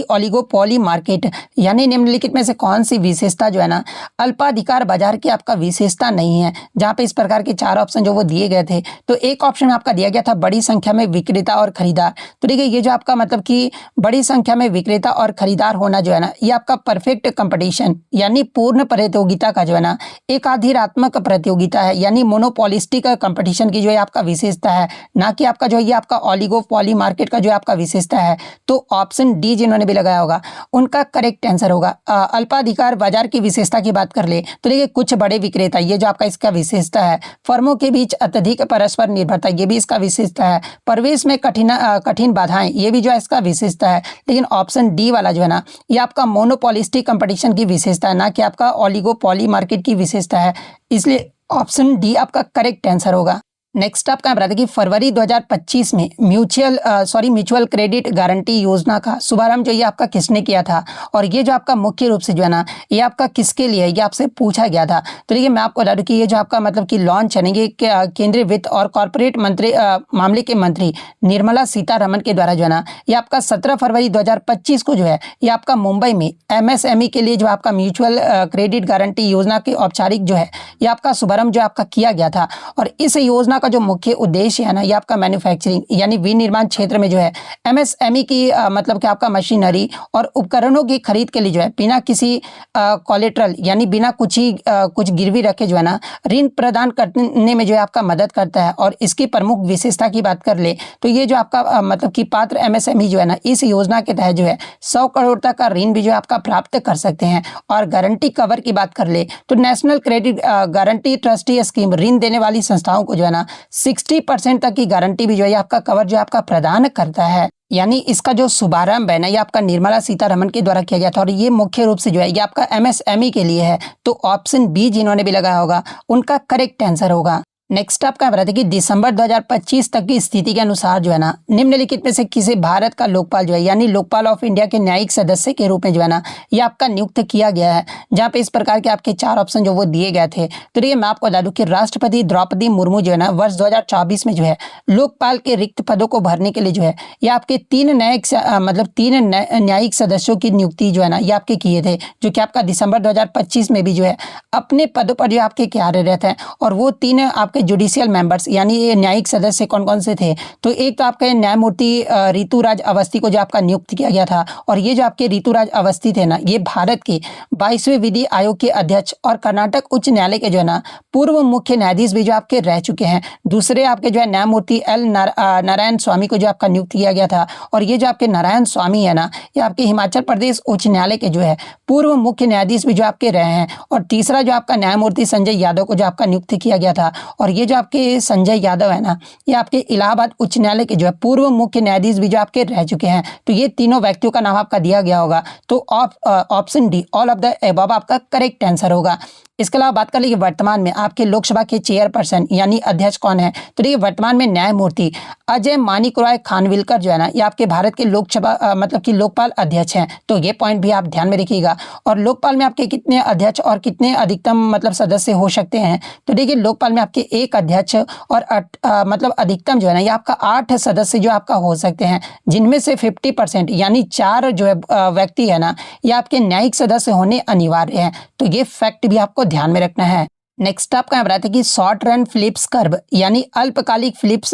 oligopoly market, यानी निम्नलिखित में से कौन सी विशेषता जो है ना अल्पाधिकार बाजार की आपका विशेषता नहीं है, जहां पे इस प्रकार के 4 ऑप्शन जो वो दिए गए थे। तो एक ऑप्शन में आपका दिया गया था बड़ी संख्या में विक्रेता और खरीदार। तो देखिए ये जो आपका मतलब कि बड़ी संख्या में विक्रेता और खरीदार होना जो है ना ये आपका परफेक्ट कंपटीशन यानी पूर्ण प्रतियोगिता का जो है ना एकाधिरात्मक प्रतियोगिता है, यानी मोनोपोलिस्टिक कंपटीशन की जो है आपका विशेषता है, ना कि आपका जो ये आपका ओलिगोपोली मार्केट का जो आपका विशेषता है। तो ऑप्शन डी जिन्होंने भी लगाया होगा उनका करेक्ट आंसर होगा। अल्पाधिकार बाजार की विशेषता की बात कर ले तो देखिए कुछ बड़े विक्रेता ये जो आपका इसका विशेषता है, फर्मों के बीच अत्यधिक परस्पर निर्भरता ये भी इसका विशेषता है, प्रवेश में कठिन बाधाएं ये भी जो है इसका विशेषता है। लेकिन ऑप्शन डी वाला जो है ना ये आपका मोनोपोलिस्टिक कंपटीशन की विशेषता है, ना कि आपका ओलिगोपोली मार्केट की विशेषता है। इसलिए ऑप्शन डी आपका करेक्ट आंसर होगा। नेक्स्ट आपका बता दें कि फरवरी 2025 में म्यूचुअल क्रेडिट गारंटी योजना का शुभारंभ जो ये आपका किसने किया था, और ये जो आपका मुख्य रूप से जो है ना ये आपका किसके लिए है ये आपसे पूछा गया था। तो देखिए मैं आपको बता दूं कि ये जो आपका मतलब कि लॉन्च है ये केंद्रीय वित्त और कॉर्पोरेट मंत्री मामले के मंत्री निर्मला सीतारमण के द्वारा जो है ना ये आपका 17 फरवरी 2025 को जो है ये आपका मुंबई में MSME के लिए जो आपका म्यूचुअल क्रेडिट गारंटी योजना की औपचारिक जो है ये आपका शुभारंभ जो आपका किया गया था। और इस योजना योजना का जो मुख्य उद्देश्य है ना, ये आपका मैन्युफैक्चरिंग यानी विनिर्माण क्षेत्र में जो है एमएसएमई की मतलब कि आपका मशीनरी और उपकरणों की खरीद के लिए जो है बिना किसी कोलेटरल यानी बिना कुछ गिरवी रखे जो है ना ऋण प्रदान करने में जो है आपका मदद करता है। और इसकी प्रमुख विशेषता की बात कर ले तो ये जो आपका मतलब कि पात्र एमएसएमई जो है ना इस योजना के तहत जो है 100 करोड़ तक का ऋण भी जो है आपका प्राप्त कर सकते हैं। और गारंटी कवर की बात कर ले तो national credit guarantee trustee scheme ऋण देने वाली संस्थाओं को जो है ना 60% तक की गारंटी भी जो है आपका कवर जो है आपका प्रदान करता है। यानी इसका जो शुभारंभ है ना ये आपका निर्मला सीतारमण के द्वारा किया गया था और ये मुख्य रूप से जो है ये आपका एमएसएमई के लिए है। तो ऑप्शन बी जिन्होंने भी लगाया होगा उनका करेक्ट आंसर होगा। नेक्स्ट आपका बताते कि दिसंबर 2025 तक की स्थिति के अनुसार जो है ना निम्नलिखित में से किसी भारत का लोकपाल जो है यानी लोकपाल ऑफ इंडिया के न्यायिक सदस्य के रूप में जो है ना ये आपका नियुक्त किया गया है। जहाँ पे इस प्रकार के आपके 4 ऑप्शन जो वो दिए गए थे। तो ये मैं आपको बता दूं कि राष्ट्रपति द्रौपदी मुर्मू जो है ना वर्ष 2024 में जो है लोकपाल के रिक्त पदों को भरने के लिए जो है ये आपके 3 न्यायिक सदस्यों की नियुक्ति जो है ना ये आपके किए थे, जो कि आपका दिसंबर 2025 में भी जो है अपने पदों पर जो आपके कार्यरत हैं। और वो 3 आपके जुडिशियल मेंबर्स यानी ये न्यायिक सदस्य कौन कौन से थे। तो एक तो आपके न्यायमूर्ति ऋतुराज अवस्थी को जो आपका नियुक्त किया गया था और ये जो आपके ऋतुराज अवस्थी थे ना ये भारत के 22वें विधि आयोग के अध्यक्ष और कर्नाटक उच्च न्यायालय के जो है ना पूर्व मुख्य न्यायाधीश भी जो आपके रह चुके हैं। दूसरे आपके जो है न्यायमूर्ति एल नारायण स्वामी को जो आपका नियुक्त किया गया था और ये जो आपके नारायण स्वामी है ना ये आपके हिमाचल प्रदेश उच्च न्यायालय के जो है पूर्व मुख्य न्यायाधीश भी जो आपके रहे हैं। और तीसरा जो आपका न्यायमूर्ति संजय यादव को जो आपका नियुक्त किया गया था और ये जो आपके संजय यादव है ना ये आपके इलाहाबाद उच्च न्यायालय के जो है पूर्व मुख्य न्यायाधीश भी जो आपके रह चुके हैं। तो ये तीनों व्यक्तियों का नाम आपका दिया गया होगा। तो option D all of the above आपका करेक्ट आंसर होगा। इसके अलावा बात कर लीजिए वर्तमान में आपके लोकसभा के चेयरपर्सन यानी अध्यक्ष कौन है। तो देखिए वर्तमान में न्यायमूर्ति अजय मानिक रॉय खानविलकर जो है ना ये आपके भारत के लोकसभा मतलब कि लोकपाल अध्यक्ष हैं। तो ये पॉइंट भी आप ध्यान में रखिएगा। और लोकपाल में आपके कितने अध्यक्ष और कितने अधिकतम मतलब सदस्य हो सकते हैं। तो देखिए लोकपाल में आपके 1 अध्यक्ष और मतलब अधिकतम जो है ना ये आपका 8 सदस्य जो आपका हो सकते हैं, जिनमें से 50% यानी 4 जो है व्यक्ति है ना ये आपके न्यायिक सदस्य होने अनिवार्य हैं। तो ये फैक्ट भी आपको ध्यान में रखना है। नेक्स्ट आपका यहाँ बताते हैं कि शॉर्ट रन फिलिप्स कर्व यानी अल्पकालिक फिलिप्स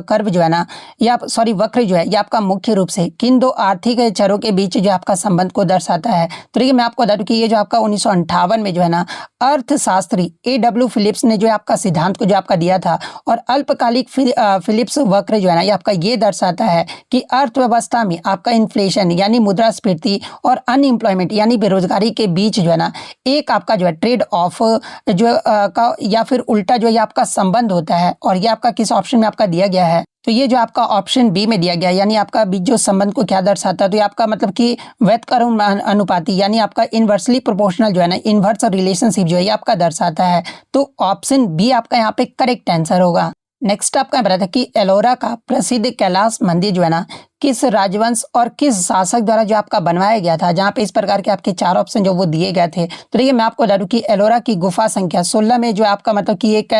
कर्व जो है ना या वक्र जो है ये आपका मुख्य रूप से किन 2 आर्थिक चरों के बीच जो आपका संबंध को दर्शाता है। तो देखिए मैं आपको बता दूं कि ये जो आपका 1958 में जो है ना अर्थशास्त्री A.W. फिलिप्स ने जो आपका सिद्धांत को जो आपका दिया था। और अल्पकालिक फिलिप्स वक्र जो है ना ये आपका ये दर्शाता है कि अर्थव्यवस्था में आपका इन्फ्लेशन यानी मुद्रास्फीति और अनएम्प्लॉयमेंट यानी बेरोजगारी के बीच जो है ना एक आपका जो है ट्रेड ऑफ जो का या फिर उल्टा जो ये आपका संबंध होता है। और ये आपका किस ऑप्शन में आपका दिया गया है। तो ये जो आपका ऑप्शन बी में दिया गया यानी आपका बीच जो संबंध को क्या दर्शाता है। तो ये आपका मतलब कि व्युत्क्रम अनुपाती यानी आपका इन्वर्सली प्रोपोर्शनल जो है ना इन्वर्स रिलेशनशिप जो है ये आपका दर्शाता है। तो ऑप्शन बी आपका यहाँ पे करेक्ट आंसर होगा। नेक्स्ट आपका बता था कि एलोरा का प्रसिद्ध कैलाश मंदिर जो है ना किस राजवंश और किस शासक द्वारा जो आपका बनवाया गया था। जहाँ पे इस प्रकार के आपके 4 ऑप्शन जो वो दिए गए थे। तो देखिए मैं आपको बता दूं कि एलोरा की गुफा संख्या 16 में जो आपका मतलब कि एक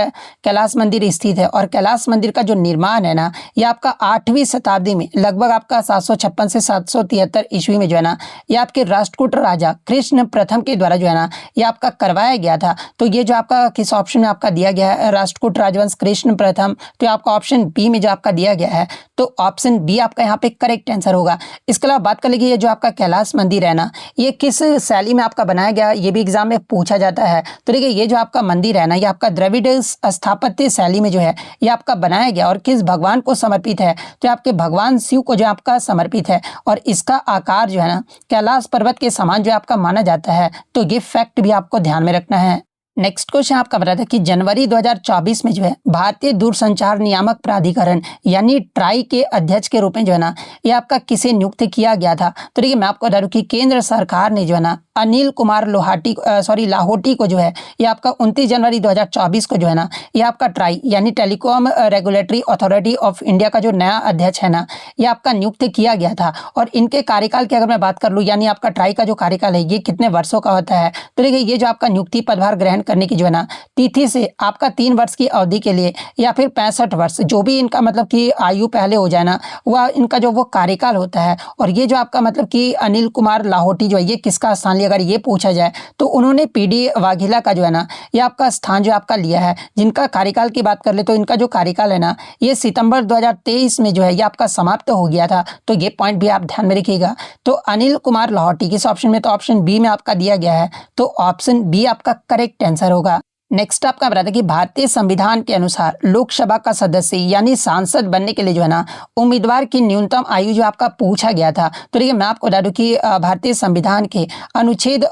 कैलाश मंदिर स्थित है। और कैलाश मंदिर का जो निर्माण है ना ये आपका 8वीं शताब्दी में लगभग आपका 756 से 773 ईस्वी में जो है ना ये आपके राष्ट्रकूट राजा कृष्ण प्रथम के द्वारा जो है ना ये आपका करवाया गया था। तो ये जो आपका किस ऑप्शन में आपका दिया गया है राष्ट्रकूट राजवंश कृष्ण प्रथम, तो आपका ऑप्शन बी में जो आपका दिया गया है। तो ऑप्शन बी आपका यहाँ पे करेक्ट आंसर होगा। इसके अलावा बात कर लीजिए ये जो आपका कैलाश मंदिर है ना ये किस शैली में आपका बनाया गया, ये भी एग्जाम में पूछा जाता है। तो देखिए ये जो आपका मंदिर है ना ये आपका द्रविड़ स्थापत्य शैली में जो है ये आपका बनाया गया। और किस भगवान को समर्पित है, तो आपके भगवान शिव को जो आपका समर्पित है। और इसका आकार जो है ना कैलाश पर्वत के समान जो आपका माना जाता है। तो ये फैक्ट भी आपको ध्यान में रखना है। नेक्स्ट क्वेश्चन आपका बता था कि जनवरी 2024 में जो है भारतीय दूरसंचार नियामक प्राधिकरण यानी ट्राई के अध्यक्ष के रूप में जो है ना ये आपका किसे नियुक्त किया गया था। तो देखिए मैं आपको बता दूं कि केंद्र सरकार ने जो है ना अनिल कुमार लाहोटी को जो है ये आपका 29 जनवरी 2024 को जो है ना ये आपका ट्राई यानी telecom regulatory authority of India का जो नया अध्यक्ष है ना ये आपका नियुक्त किया गया था। और इनके कार्यकाल की अगर मैं बात कर लूँ यानी आपका ट्राई का जो कार्यकाल है ये कितने वर्षों का होता है। तो देखिए ये जो आपका नियुक्ति पदभार ग्रहण करने की जो है ना तिथि से आपका 3 वर्ष की अवधि के लिए या फिर 65 वर्ष जो भी इनका मतलब कि आयु पहले हो जाए ना, वह इनका जो वो कार्यकाल होता है। और ये जो आपका मतलब कि अनिल कुमार लाहोटी जो है ये किसका स्थान लिया, अगर ये पूछा जाए तो उन्होंने पीडी वाघेला का जो है ना ये आपका स्थान जो आपका लिया है। जिनका कार्यकाल की बात कर ले तो इनका जो कार्यकाल है ना ये सितंबर 2023 में जो है ये आपका समाप्त हो गया था। तो ये पॉइंट भी आप ध्यान में रखिएगा। तो अनिल कुमार लाहोटी किस ऑप्शन में, तो ऑप्शन बी में आपका दिया गया है। तो ऑप्शन बी आपका करेक्ट आंसर होगा। नेक्स्ट आपका बता दें कि भारतीय संविधान के अनुसार लोकसभा का सदस्य यानी सांसद बनने के लिए जो है ना उम्मीदवार की न्यूनतम आयु जो आपका पूछा गया था। तो देखिए मैं आपको बता दूं कि भारतीय संविधान के अनुच्छेद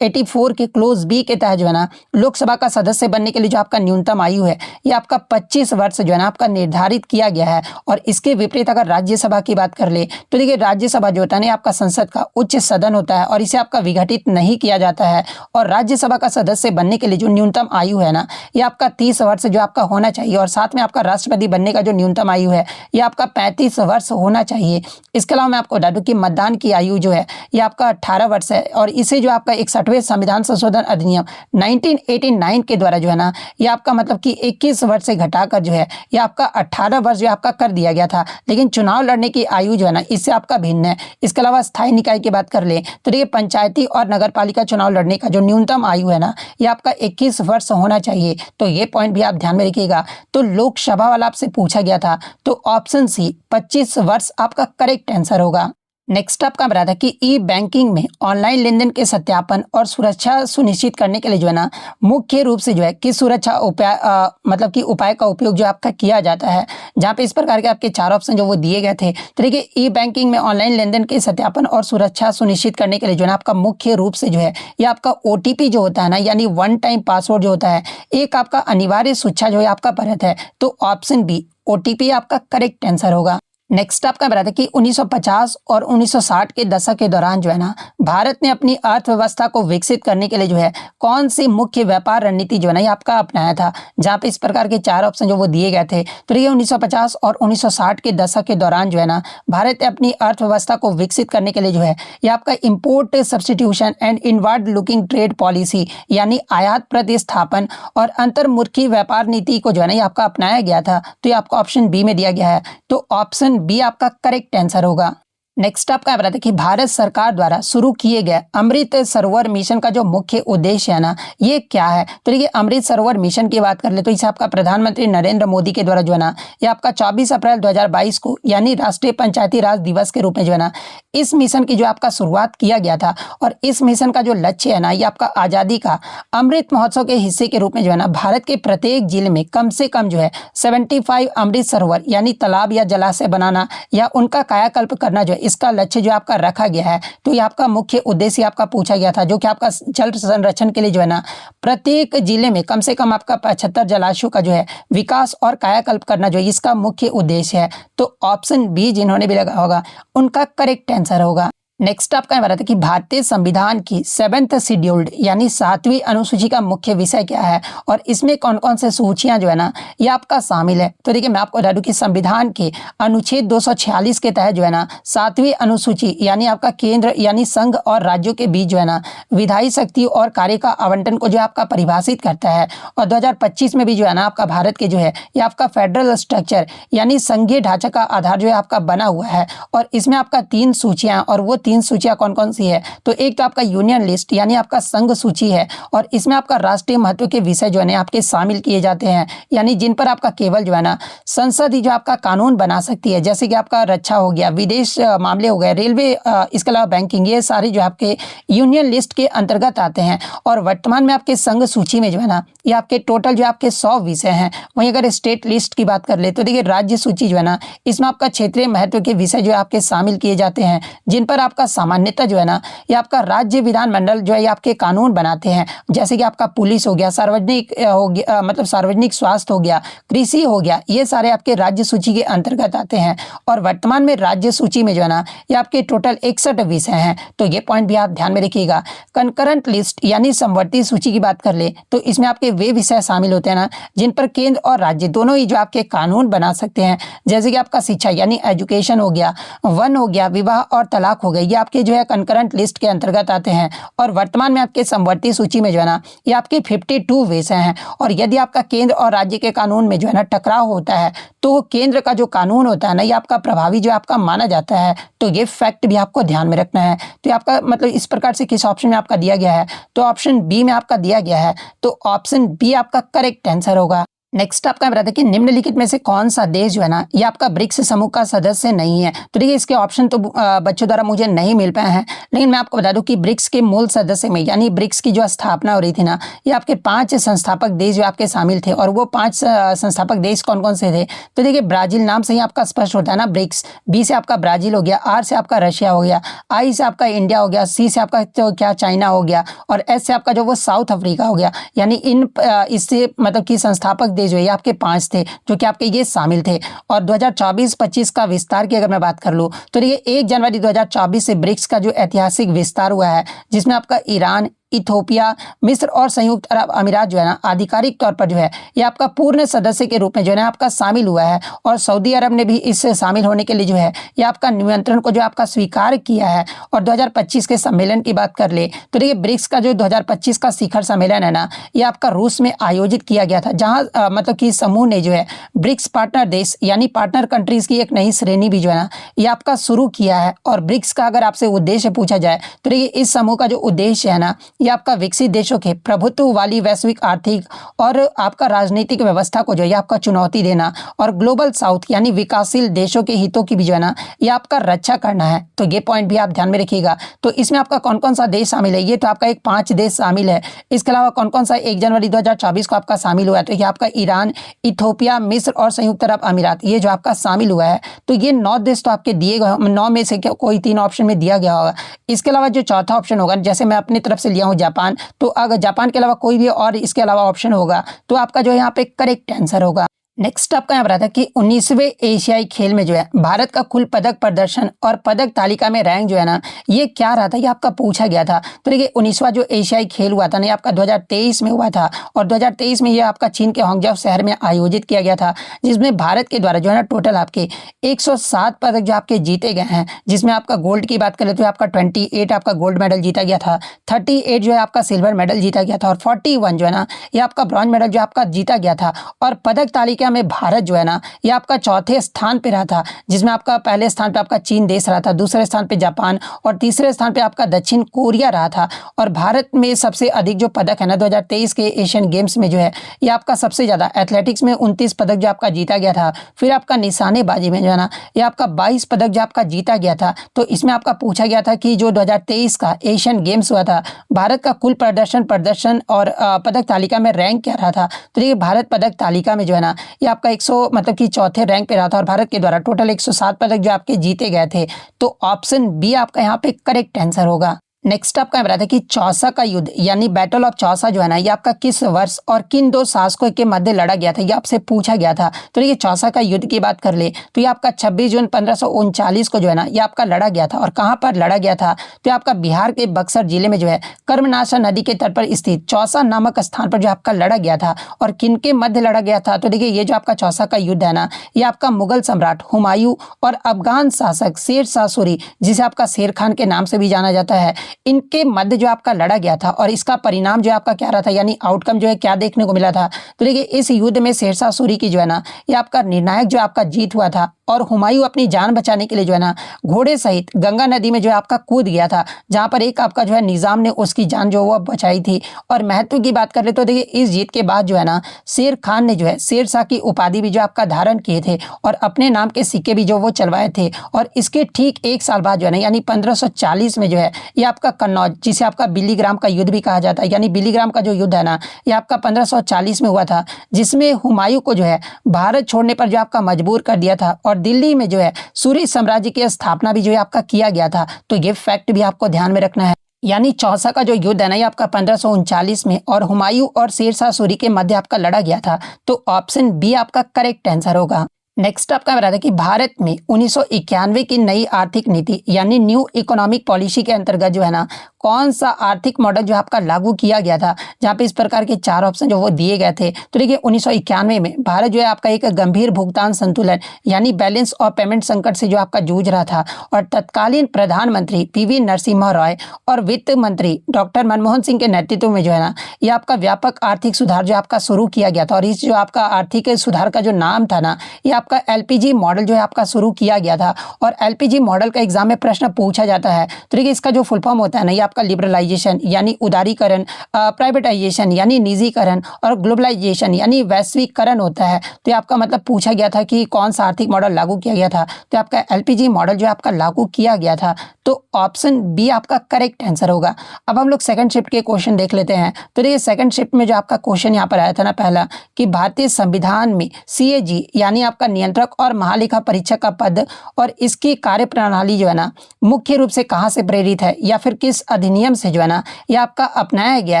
84 के क्लोज बी के तहत जो है ना लोकसभा का सदस्य बनने के लिए जो आपका न्यूनतम आयु है ये आपका 25 वर्ष जो है ना आपका निर्धारित किया गया है। और इसके विपरीत अगर राज्यसभा की बात कर ले तो देखिए राज्यसभा जो होता है ना आपका संसद का उच्च सदन होता है और इसे आपका विघटित नहीं किया जाता है। और राज्यसभा का सदस्य बनने के लिए जो न्यूनतम आयु है ना ये आपका 30 वर्ष जो आपका होना चाहिए। और साथ में आपका राष्ट्रपति बनने का जो न्यूनतम आयु है ये आपका 35 वर्ष होना चाहिए। इसके अलावा मैं आपको बता दूं कि मतदान की आयु जो है ये आपका 18 वर्ष है। और इसे जो आपका 61वें संविधान संशोधन अधिनियम 1989 के द्वारा जो है ना ये आपका मतलब कि 21 वर्ष से घटाकर जो है ये आपका 18 वर्ष जो आपका कर दिया गया था। लेकिन चुनाव लड़ने की आयु जो है ना इससे आपका भिन्न है। इसके अलावा स्थायी निकाय की बात कर ले तो देखिए पंचायती और नगरपालिका चुनाव लड़ने का जो न्यूनतम आयु है ना ये आपका 21 वर्ष होना चाहिए। तो ये पॉइंट भी आप ध्यान में रखिएगा। तो लोकसभा वाला आपसे पूछा गया था तो ऑप्शन सी 25 वर्ष आपका करेक्ट आंसर होगा। नेक्स्ट आपका बता था कि ई बैंकिंग में ऑनलाइन लेनदेन के सत्यापन और सुरक्षा सुनिश्चित करने के लिए जो है ना मुख्य रूप से जो है किस सुरक्षा उपाय मतलब कि उपाय का उपयोग जो आपका किया जाता है। जहाँ पे इस प्रकार के आपके 4 ऑप्शन जो वो दिए गए थे। तो देखिए ई बैंकिंग में ऑनलाइन लेनदेन के सत्यापन और सुरक्षा सुनिश्चित करने के लिए जो है ना आपका मुख्य रूप से जो है ये आपका OTP जो होता है ना यानी वन टाइम पासवर्ड जो होता है एक आपका अनिवार्य सूचना जो है आपका परत है। तो ऑप्शन बी OTP आपका करेक्ट आंसर होगा। नेक्स्ट आपका बता दें कि 1950 और 1960 के दशक के दौरान जो है ना भारत ने अपनी अर्थव्यवस्था को विकसित करने के लिए जो है कौन सी मुख्य व्यापार रणनीति जो है ना ये आपका अपनाया था। जहाँ पे इस प्रकार के 4 ऑप्शन जो वो दिए गए थे। तो ये 1950 और 1960 के दशक के दौरान जो है ना भारत ने अपनी अर्थव्यवस्था को विकसित करने के लिए जो है ये आपका import substitution and inward looking trade policy यानी आयात प्रतिस्थापन और अंतर्मुखी व्यापार नीति को जो है ना ये आपका अपनाया गया था। तो ये आपका ऑप्शन बी में दिया गया है। तो ऑप्शन बी आपका करेक्ट आंसर होगा। नेक्स्ट आपका बता दें कि भारत सरकार द्वारा शुरू किए गए अमृत सरोवर मिशन का जो मुख्य उद्देश्य है ना ये क्या है। तो देखिए अमृत सरोवर मिशन की बात कर ले तो इसे आपका प्रधानमंत्री नरेंद्र मोदी के द्वारा जो है ना ये आपका 24 अप्रैल 2022 को यानी राष्ट्रीय पंचायती राज दिवस के रूप में जो है ना इस मिशन की जो आपका शुरुआत किया गया था। और इस मिशन का जो लक्ष्य है ना ये आपका आज़ादी का अमृत महोत्सव के हिस्से के रूप में जो है ना भारत के प्रत्येक जिले में कम से कम जो है 75 अमृत सरोवर यानी तालाब या जलाशय बनाना या उनका कायाकल्प करना जो है इसका लक्ष्य जो आपका रखा गया है। तो ये आपका मुख्य उद्देश्य आपका पूछा गया था जो कि आपका जल संरक्षण के लिए जो है ना प्रत्येक जिले में कम से कम आपका 75 जलाशयों का जो है विकास और कायाकल्प करना जो है इसका मुख्य उद्देश्य है। तो ऑप्शन बी जिन्होंने भी लगा होगा उनका करेक्ट आंसर होगा। नेक्स्ट आपका बता था कि भारतीय संविधान की 7th शेड्यूल्ड यानी 7वीं अनुसूची का मुख्य विषय क्या है और इसमें कौन कौन से सूचियां जो है ना ये आपका शामिल है। तो देखिए मैं आपको बता दूं कि संविधान के अनुच्छेद 246 के तहत जो है ना 7वीं अनुसूची यानी आपका केंद्र यानी संघ और राज्यों के बीच जो है ना विधायी शक्ति और कार्य का आवंटन को जो आपका परिभाषित करता है। और 2025 में भी जो है ना आपका भारत के जो है ये आपका फेडरल स्ट्रक्चर यानी संघीय ढांचा का आधार जो है आपका बना हुआ है। और इसमें आपका 3 सूचियां और वो 3 सूचियां कौन कौन सी है। तो एक तो आपका यूनियन लिस्ट यानी आपका संघ सूची है और इसमें आपका राष्ट्रीय महत्व के विषय जो है ना आपके शामिल किए जाते हैं यानी जिन पर आपका केवल जो है ना संसद ही जो आपका कानून बना सकती है। जैसे कि आपका रक्षा हो गया, विदेश मामले हो गए, रेलवे, इसके अलावा बैंकिंग, ये सारे जो आपके यूनियन लिस्ट के अंतर्गत आते हैं। और वर्तमान में आपके संघ सूची में जो है ना ये आपके टोटल जो आपके 100 विषय हैं। वहीं अगर स्टेट लिस्ट की बात कर ले तो देखिए राज्य सूची जो है ना इसमें आपका क्षेत्रीय महत्व के विषय जो आपके शामिल किए जाते हैं जिन पर आपका सामान्यतः जो है ना ये आपका राज्य विधानमंडल जो है ये आपके कानून बनाते हैं। जैसे कि आपका पुलिस हो गया, सार्वजनिक हो गया, मतलब सार्वजनिक स्वास्थ्य हो गया, कृषि हो गया, ये सारे आपके राज्य सूची के अंतर्गत आते हैं। और वर्तमान में राज्य सूची में जो है ना ये आपके टोटल 61 विषय हैं। तो ये पॉइंट भी आप ध्यान में रखिएगा। कंकरेंट लिस्ट यानी समवर्ती सूची की बात कर ले तो इसमें आपके वे विषय शामिल होते हैं ना जिन पर केंद्र और राज्य दोनों ही जो आपके कानून बना सकते हैं। जैसे कि आपका शिक्षा यानी एजुकेशन हो गया, वन हो गया, विवाह और तलाक हो गया, ये आपके जो है कंकरेंट लिस्ट के अंतर्गत आते हैं और वर्तमान में आपके समवर्ती सूची में जो है ना ये आपके 52 विषय हैं। और यदि आपका केंद्र और राज्य के कानून में जो है ना टकराव होता है तो केंद्र का जो कानून होता है ना ये आपका प्रभावी जो आपका माना जाता है। तो ये फैक्ट भी आपको ध्यान में रखना है। तो आपका मतलब इस प्रकार से किस ऑप्शन में आपका दिया गया है, तो ऑप्शन बी में आपका दिया गया है। तो ऑप्शन बी आपका करेक्ट आंसर होगा। नेक्स्ट आपका बता दें कि निम्नलिखित में से कौन सा देश जो है ना ये आपका ब्रिक्स समूह का सदस्य नहीं है। तो देखिए इसके ऑप्शन तो बच्चों द्वारा मुझे नहीं मिल पाए हैं, लेकिन मैं आपको बता दूं कि ब्रिक्स के मूल सदस्य में यानी ब्रिक्स की जो स्थापना हो रही थी ना ये आपके 5 संस्थापक देश जो आपके शामिल थे। और वो 5 संस्थापक देश कौन कौन से थे, तो देखिए ब्राजील नाम से ही आपका स्पष्ट होता है ना ब्रिक्स। बी से आपका ब्राजील हो गया, आर से आपका रशिया हो गया, आई से आपका इंडिया हो गया, सी से आपका तो क्या चाइना हो गया, और एस से आपका जो वो साउथ अफ्रीका हो गया। यानी इन इससे मतलब कि संस्थापक देश जो है आपके 5 थे जो कि आपके ये शामिल थे। और 2024-25 का विस्तार की अगर मैं बात कर लूँ तो देखिए 1 जनवरी 2024 से ब्रिक्स का जो ऐतिहासिक विस्तार हुआ है जिसमें आपका ईरान, इथोपिया, मिस्र और संयुक्त अरब अमीरात जो है ना आधिकारिक तौर पर जो है ये आपका पूर्ण सदस्य के रूप में जो है ना आपका शामिल हुआ है। और सऊदी अरब ने भी इससे शामिल होने के लिए जो है ये आपका निमंत्रण को जो आपका स्वीकार किया है। और 2025 के सम्मेलन की बात कर ले तो देखिए ब्रिक्स का जो 2025 का शिखर सम्मेलन है ना ये आपका रूस में आयोजित किया गया था, जहाँ मतलब कि समूह ने जो है ब्रिक्स पार्टनर देश यानी पार्टनर कंट्रीज की एक नई श्रेणी भी जो है ना ये आपका शुरू किया है। और ब्रिक्स का अगर आपसे उद्देश्य पूछा जाए तो देखिए इस समूह का जो उद्देश्य है ना ये आपका विकसित देशों के प्रभुत्व वाली वैश्विक आर्थिक और आपका राजनीतिक व्यवस्था को जो है आपका चुनौती देना और ग्लोबल साउथ यानी विकासशील देशों के हितों की भी जो है ना ये आपका रक्षा करना है। तो ये पॉइंट भी आप ध्यान में रखिएगा। तो इसमें आपका कौन कौन सा देश शामिल है, ये तो आपका एक 5 देश शामिल है। इसके अलावा कौन कौन सा 1 जनवरी 2024 को आपका शामिल हुआ है, तो ये आपका ईरान, इथोपिया, मिस्र और संयुक्त अरब अमीरात ये जो आपका शामिल हुआ है। तो ये 9 देश तो आपके दिए गए, 9 में से कोई 3 ऑप्शन में दिया गया होगा। इसके अलावा जो चौथा ऑप्शन होगा, जैसे मैं अपनी तरफ से लिया हूँ जापान, तो अगर जापान के अलावा कोई भी और इसके अलावा ऑप्शन होगा तो आपका जो है यहाँ पे करेक्ट आंसर होगा। नेक्स्ट आपका यहाँ रहा था कि 19वें एशियाई खेल में जो है भारत का कुल पदक प्रदर्शन और पदक तालिका में रैंक जो है ना ये क्या रहा था, ये आपका पूछा गया था। तो देखिए 19वां जो एशियाई खेल हुआ था ना ये आपका 2023 में हुआ था। और 2023 में ये आपका चीन के हांगझाओ शहर में आयोजित किया गया था, जिसमें भारत के द्वारा जो है ना टोटल आपके 107 पदक जो आपके जीते गए हैं। जिसमें आपका गोल्ड की बात करें तो आपका 28 आपका गोल्ड मेडल जीता गया था, 38 जो है आपका सिल्वर मेडल जीता गया था, और 41 जो है ना ये आपका ब्रॉन्ज मेडल जो आपका जीता गया था। और पदक तालिका में भारत जो है ना ये आपका चौथे स्थान पे रहा था, जिसमें आपका पहले स्थान पे आपका चीन देश रहा था, दूसरे स्थान पे जापान और तीसरे स्थान पे आपका दक्षिण कोरिया रहा था। और भारत में सबसे अधिक जो पदक है ना 2023 के एशियन गेम्स में जो है ये आपका सबसे ज़्यादा एथलेटिक्स में 29 पदक जो आपका जीता गया था। फिर आपका निशानेबाजी में जो है ना ये आपका 22 पदक जो आपका जीता गया था। तो इसमें आपका पूछा गया था कि जो 2023 का एशियन गेम्स हुआ था भारत का कुल प्रदर्शन और पदक तालिका में रैंक क्या रहा था। तो ये भारत पदक तालिका में जो है ना ये आपका 100 मतलब कि चौथे रैंक पे रहा था और भारत के द्वारा टोटल 107 पदक जो आपके जीते गए थे। तो ऑप्शन बी आपका यहाँ पे करेक्ट आंसर होगा। नेक्स्ट आपका बता था कि चौसा का युद्ध यानी बैटल ऑफ चौसा जो है ना ये आपका किस वर्ष और किन 2 शासकों के मध्य लड़ा गया था, ये आपसे पूछा गया था। तो ये चौसा का युद्ध की बात कर ले तो ये आपका 26 जून 1539 को जो है ना ये आपका लड़ा गया था। और कहाँ पर लड़ा गया था, तो आपका बिहार के बक्सर जिले में जो है कर्मनाशा नदी के तट पर स्थित चौसा नामक स्थान पर जो आपका लड़ा गया था। और किन के मध्य लड़ा गया था, तो देखिए ये जो आपका चौसा का युद्ध है ना ये आपका मुगल सम्राट हुमायूं और अफगान शासक शेर शाह सूरी जिसे आपका शेर खान के नाम से भी जाना जाता है, इनके मध्य जो आपका लड़ा गया था। और इसका परिणाम जो आपका क्या रहा था यानी आउटकम जो है क्या देखने को मिला था, तो देखिए इस युद्ध में शेरशाह सूरी की जो है ना ये आपका निर्णायक जो आपका जीत हुआ था। और हुमायूं अपनी जान बचाने के लिए जो है ना घोड़े सहित गंगा नदी में जो है आपका कूद गया था, जहां पर एक आपका जो है निजाम ने उसकी जान जो वो बचाई थी। और महत्व की बात कर ले तो देखिए इस जीत के बाद जो है ना शेर खान ने जो है शेरशाह की उपाधि भी जो आपका धारण किए थे और अपने नाम के सिक्के भी जो वो चलवाए थे। और इसके ठीक 1 साल बाद जो है ना यानी 1540 में जो है ये आपका कन्नौज जिसे आपका बिलीग्राम का युद्ध भी कहा जाता है, यानी बिलीग्राम का जो युद्ध है ना ये आपका 1540 में हुआ था, जिसमें हुमायूं को जो है भारत छोड़ने पर जो आपका मजबूर कर दिया था। और दिल्ली में जो है सूरी साम्राज्य की स्थापना भी जो है आपका किया गया था। तो ये फैक्ट भी आपको ध्यान में रखना है। यानी चौसा का जो युद्ध है ना ये आपका 1539 में और हुमायूं और शेरशाह सूरी के मध्य आपका लड़ा गया था। तो ऑप्शन बी आपका करेक्ट आंसर होगा। नेक्स्ट आपका बता दें कि भारत में 1991 की नई आर्थिक नीति यानी न्यू इकोनॉमिक पॉलिसी के अंतर्गत जो है ना कौन सा आर्थिक मॉडल जो आपका लागू किया गया था, जहां पे इस प्रकार के 4 ऑप्शन जो वो दिए गए थे। तो देखिए 1991 में भारत जो है आपका एक गंभीर भुगतान संतुलन यानी बैलेंस ऑफ पेमेंट संकट से जो आपका जूझ रहा था और तत्कालीन प्रधानमंत्री पीवी नरसिम्हा रॉय और वित्त मंत्री डॉक्टर मनमोहन सिंह के नेतृत्व में जो है ना ये आपका व्यापक आर्थिक सुधार जो आपका शुरू किया गया था। और इस जो आपका आर्थिक सुधार का जो नाम था ना ये आपका एलपीजी मॉडल जो है आपका शुरू किया गया था। और एलपीजी मॉडल का एग्जाम में प्रश्न पूछा जाता है तो देखिए इसका जो फुल फॉर्म होता है ना ये आपका लिबरलाइजेशन यानी उदारीकरण, प्राइवेटाइजेशन यानी निजीकरण और ग्लोबलाइजेशन यानी वैश्वीकरण होता है। तो ये आपका मतलब पूछा गया था कि कौन सा आर्थिक मॉडल लागू किया गया था, तो आपका एलपीजी मॉडल जो आपका लागू किया गया था। तो ऑप्शन बी आपका करेक्ट आंसर होगा। अब हम लोग सेकंड शिफ्ट के क्वेश्चन देख लेते हैं। तो देखिए सेकंड शिफ्ट में जो आपका क्वेश्चन यहाँ पर आया था ना पहला कि भारतीय संविधान में सीएजी यानी आपका नियंत्रक और महालेखा परीक्षक का पद और इसकी कार्यप्रणाली जो है ना मुख्य रूप से कहाँ से प्रेरित है या फिर किस अधिनियम से जो है ना ये आपका अपनाया गया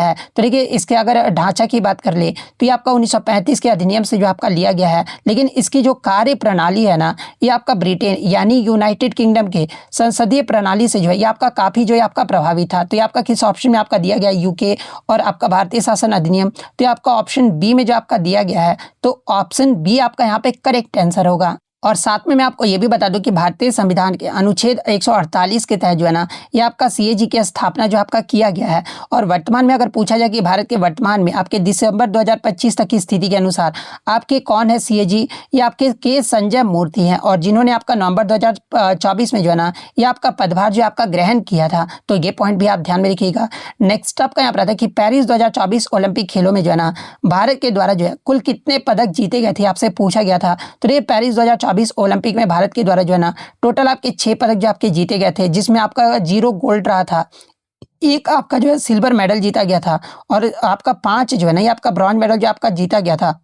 है। तो देखिए इसके अगर ढांचा की बात कर ले तो ये आपका 1935 के अधिनियम से जो आपका लिया गया है, लेकिन इसकी जो कार्य प्रणाली है ना ये आपका ब्रिटेन यानी यूनाइटेड किंगडम के संसदीय प्रणाली से जो है ये आपका काफी जो है आपका प्रभावित था। तो ये आपका किस ऑप्शन में आपका दिया गया यूके और आपका भारतीय शासन अधिनियम, तो ये आपका ऑप्शन बी में जो आपका दिया गया है। तो ऑप्शन बी आपका यहाँ पे करेक्ट आंसर होगा। और साथ में मैं आपको ये भी बता दूं कि भारतीय संविधान के अनुच्छेद 148 के तहत जो है ना ये आपका सीएजी की स्थापना जो आपका किया गया है। और वर्तमान में अगर पूछा जाए कि भारत के वर्तमान में आपके दिसंबर 2025 तक की स्थिति के अनुसार आपके कौन है सीएजी, ये आपके के संजय मूर्ति हैं और जिन्होंने आपका नवंबर 2024 में जो है ना ये आपका पदभार जो आपका ग्रहण किया था। तो ये पॉइंट भी आप ध्यान में रखिएगा। नेक्स्ट आपका यहाँ पर आता है कि पेरिस 2024 ओलंपिक खेलों में जो है ना भारत के द्वारा जो है कुल कितने पदक जीते गए थे आपसे पूछा गया था। तो ये पेरिस 2024 ओलंपिक में भारत के द्वारा जो है ना टोटल आपके 6 पदक जो आपके जीते गए थे, जिसमें आपका 0 गोल्ड रहा था, एक आपका जो है सिल्वर मेडल जीता गया था और आपका 5 जो है ना ये आपका ब्रॉन्ज मेडल जो आपका जीता गया था।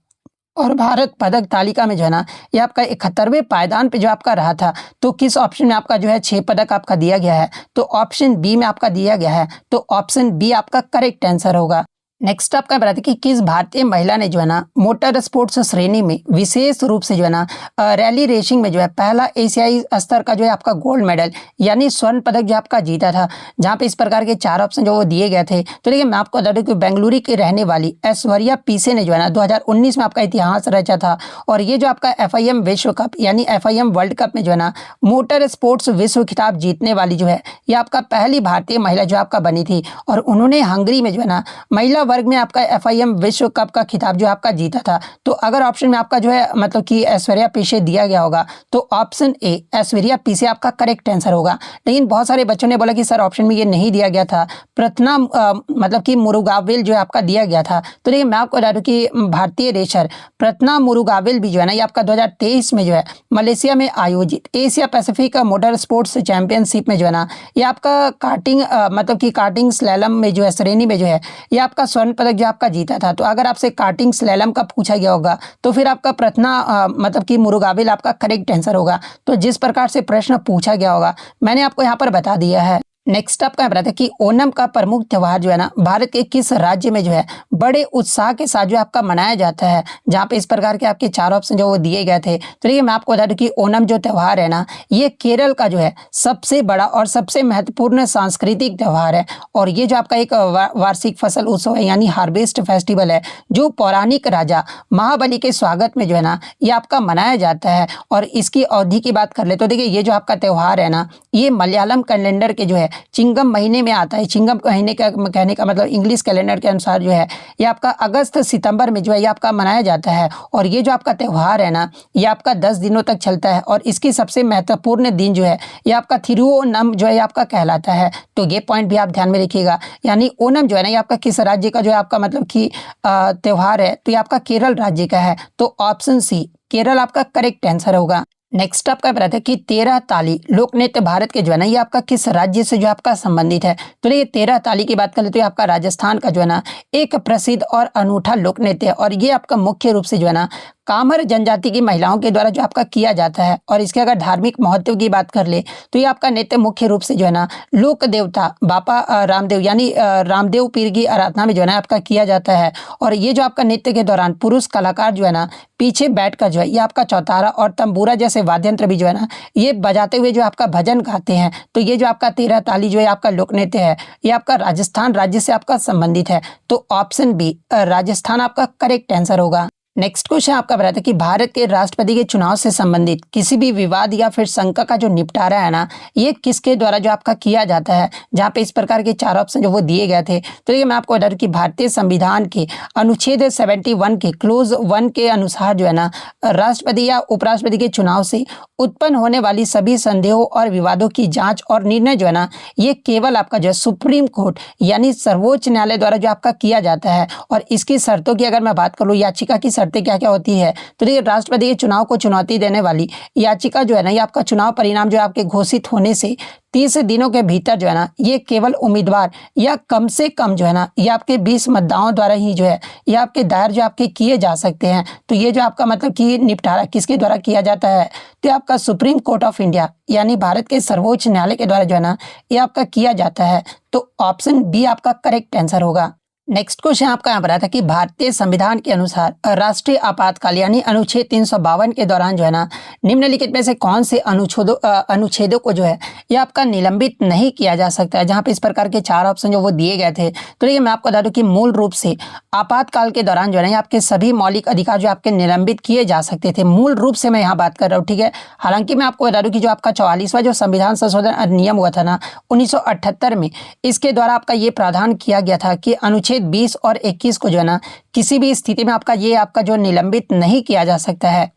और भारत पदक तालिका में जो है ना ये आपका 71वें पायदान पे जो आपका रहा था। तो किस ऑप्शन में आपका जो है 6 पदक आपका दिया गया है, तो ऑप्शन बी में आपका दिया गया है। तो ऑप्शन बी आपका करेक्ट आंसर होगा। नेक्स्ट आपका बताते कि किस भारतीय महिला ने जो है ना मोटर स्पोर्ट्स श्रेणी में विशेष रूप से जो है ना रैली रेसिंग में जो है पहला एशियाई स्तर का जो है आपका गोल्ड मेडल यानी स्वर्ण पदक जो आपका जीता था, जहां पे इस प्रकार के 4 ऑप्शन जो वो दिए गए थे। तो देखिए मैं आपको बता दूं कि बेंगलुरु की रहने वाली ऐश्वर्या पीसे ने जो है ना 2019 में आपका इतिहास रचा था। और ये जो आपका FIM विश्व कप यानी FIM वर्ल्ड कप में जो है ना मोटर स्पोर्ट्स विश्व खिताब जीतने वाली जो है ये आपका पहली भारतीय महिला जो आपका बनी थी। और उन्होंने हंगरी में जो है ना महिला वर्ग में आपका FIM विश्व कप का खिताब जो आपका जीता था। तो अगर ऑप्शन में आपका जो है मतलब कि ऐश्वर्या पीसे दिया गया होगा तो ऑप्शन ए ऐश्वर्या पीसे आपका करेक्ट आंसर होगा। लेकिन बहुत सारे बच्चों ने बोला कि सर ऑप्शन में ये नहीं दिया गया था, प्रथना मतलब कि मुरुगावेल जो है आपका दिया गया था। तो देखिए मैं आपको बता दूं कि भारतीय रेसर प्रथना मुरुगावेल भी जो है ना ये आपका 2023 में जो है मलेशिया में आयोजित Asia Pacific motor sports championship में जो है ना ये आपका कार्टिंग मतलब कि कार्टिंग स्लैलम में जो है श्रेणी में जो है ये आपका स्वर्ण पदक जो आपका जीता था। तो अगर आपसे कार्टिंग स्लैलम का पूछा गया होगा तो फिर आपका प्रथना मतलब कि मुरुगावेल आपका करेक्ट आंसर होगा। तो जिस प्रकार से प्रश्न पूछा गया होगा मैंने आपको यहाँ पर बता दिया है। नेक्स्ट आपका बताते हैं कि ओणम का प्रमुख त्योहार जो है ना भारत के किस राज्य में जो है बड़े उत्साह के साथ जो आपका मनाया जाता है, जहाँ पे इस प्रकार के आपके 4 ऑप्शन जो वो दिए गए थे। तो देखिए मैं आपको बता दूं कि ओणम जो त्योहार है ना ये केरल का जो है सबसे बड़ा और सबसे महत्वपूर्ण सांस्कृतिक त्योहार है। और ये जो आपका एक वार्षिक फसल उत्सव है यानी हार्वेस्ट फेस्टिवल है जो पौराणिक राजा महाबली के स्वागत में जो है ना ये आपका मनाया जाता है। और इसकी अवधि की बात कर ले तो देखिए ये जो आपका त्योहार है ना ये मलयालम कैलेंडर के जो है चिंगम महीने में आता है। चिंगम महीने का कहने का मतलब इंग्लिश कैलेंडर के अनुसार जो है ये आपका अगस्त सितंबर में जो है ये आपका मनाया जाता है। और ये जो आपका त्यौहार है ना ये आपका 10 दिनों तक चलता है। और इसकी सबसे महत्वपूर्ण दिन जो है ये आपका थिरुओनम जो है आपका कहलाता है। तो ये पॉइंट भी आप ध्यान में रखिएगा। यानी ओणम जो है ना ये आपका किस राज्य का जो है आपका मतलब कि त्यौहार है, तो ये आपका केरल राज्य का है। तो ऑप्शन सी केरल आपका करेक्ट आंसर होगा। नेक्स्ट आपका बताते हैं कि 13 ताली लोक नृत्य भारत के जो है ना ये आपका किस राज्य से जो आपका संबंधित है। तो ये 13 ताली की बात करें तो ये आपका राजस्थान का जो है ना एक प्रसिद्ध और अनूठा लोक नृत्य है। और ये आपका मुख्य रूप से जो है ना कामर जनजाति की महिलाओं के द्वारा जो आपका किया जाता है। और इसके अगर धार्मिक महत्व की बात कर ले तो ये आपका नृत्य मुख्य रूप से जो है ना लोक देवता बाबा रामदेव यानी रामदेव पीर की आराधना में जो है ना आपका किया जाता है। और ये जो आपका नृत्य के दौरान पुरुष कलाकार जो है ना पीछे बैठकर जो है ये आपका चौतारा और तंबूरा जैसे वाद्य यंत्र भी जो है ना ये बजाते हुए जो आपका भजन गाते हैं। तो ये जो आपका 13 ताली जो है आपका लोक नृत्य है ये आपका राजस्थान राज्य से आपका संबंधित है। तो ऑप्शन बी राजस्थान आपका करेक्ट आंसर होगा। नेक्स्ट क्वेश्चन आपका बताता है कि भारत के राष्ट्रपति के चुनाव से संबंधित किसी भी विवाद या फिर शंका का जो निपटारा है ना ये किसके द्वारा जो आपका किया जाता है। जहाँ पे इस प्रकार के 4 ऑप्शन जो वो दिए गए थे। तो ये मैं आपको बता दूं कि भारतीय संविधान के अनुच्छेद 71 के क्लोज 1 के अनुसार जो है ना राष्ट्रपति या उपराष्ट्रपति के चुनाव से उत्पन्न होने वाली सभी संदेहों और विवादों की जांच और निर्णय जो है ना ये केवल आपका जो है सुप्रीम कोर्ट यानी सर्वोच्च न्यायालय द्वारा जो आपका किया जाता है। और इसकी शर्तों की अगर मैं बात करूँ याचिका की शर्तें क्या क्या होती है तो देखिए राष्ट्रपति के चुनाव को चुनौती देने वाली याचिका जो है ना ये आपका चुनाव परिणाम जो आपके घोषित होने से 30 दिनों के भीतर जो है ना ये केवल उम्मीदवार या कम से कम जो है ना ये आपके 20 मतदाताओं द्वारा ही जो है ये आपके दायर जो आपके किए जा सकते हैं। तो ये जो आपका मतलब कि निपटारा किसके द्वारा किया जाता है तो आपका सुप्रीम कोर्ट ऑफ इंडिया यानी भारत के सर्वोच्च न्यायालय के द्वारा जो है ना ये आपका किया जाता है। तो ऑप्शन बी आपका करेक्ट आंसर होगा। नेक्स्ट क्वेश्चन आपका यहाँ पर आता है कि भारतीय संविधान के अनुसार राष्ट्रीय आपातकाल यानी अनुच्छेद 352 के दौरान जो है ना निम्नलिखित में से कौन से अनुच्छेदों को जो है ये आपका निलंबित नहीं किया जा सकता है। जहाँ पे इस प्रकार के 4 ऑप्शन जो वो दिए गए थे। तो ये मैं आपको बता दूं कि मूल रूप से आपातकाल के दौरान जो है ना आपके सभी मौलिक अधिकार जो आपके निलंबित किए जा सकते थे। मूल रूप से मैं यहाँ बात कर रहा हूँ, ठीक है। हालांकि मैं आपको बता दूं कि जो आपका 44वां जो संविधान संशोधन अधिनियम हुआ था ना 1978 में इसके द्वारा आपका ये प्रावधान किया गया था कि अनुच्छेद 20 और 21 को जो है ना किसी भी स्थिति में आपका ये आपका जो निलंबित नहीं किया जा सकता है।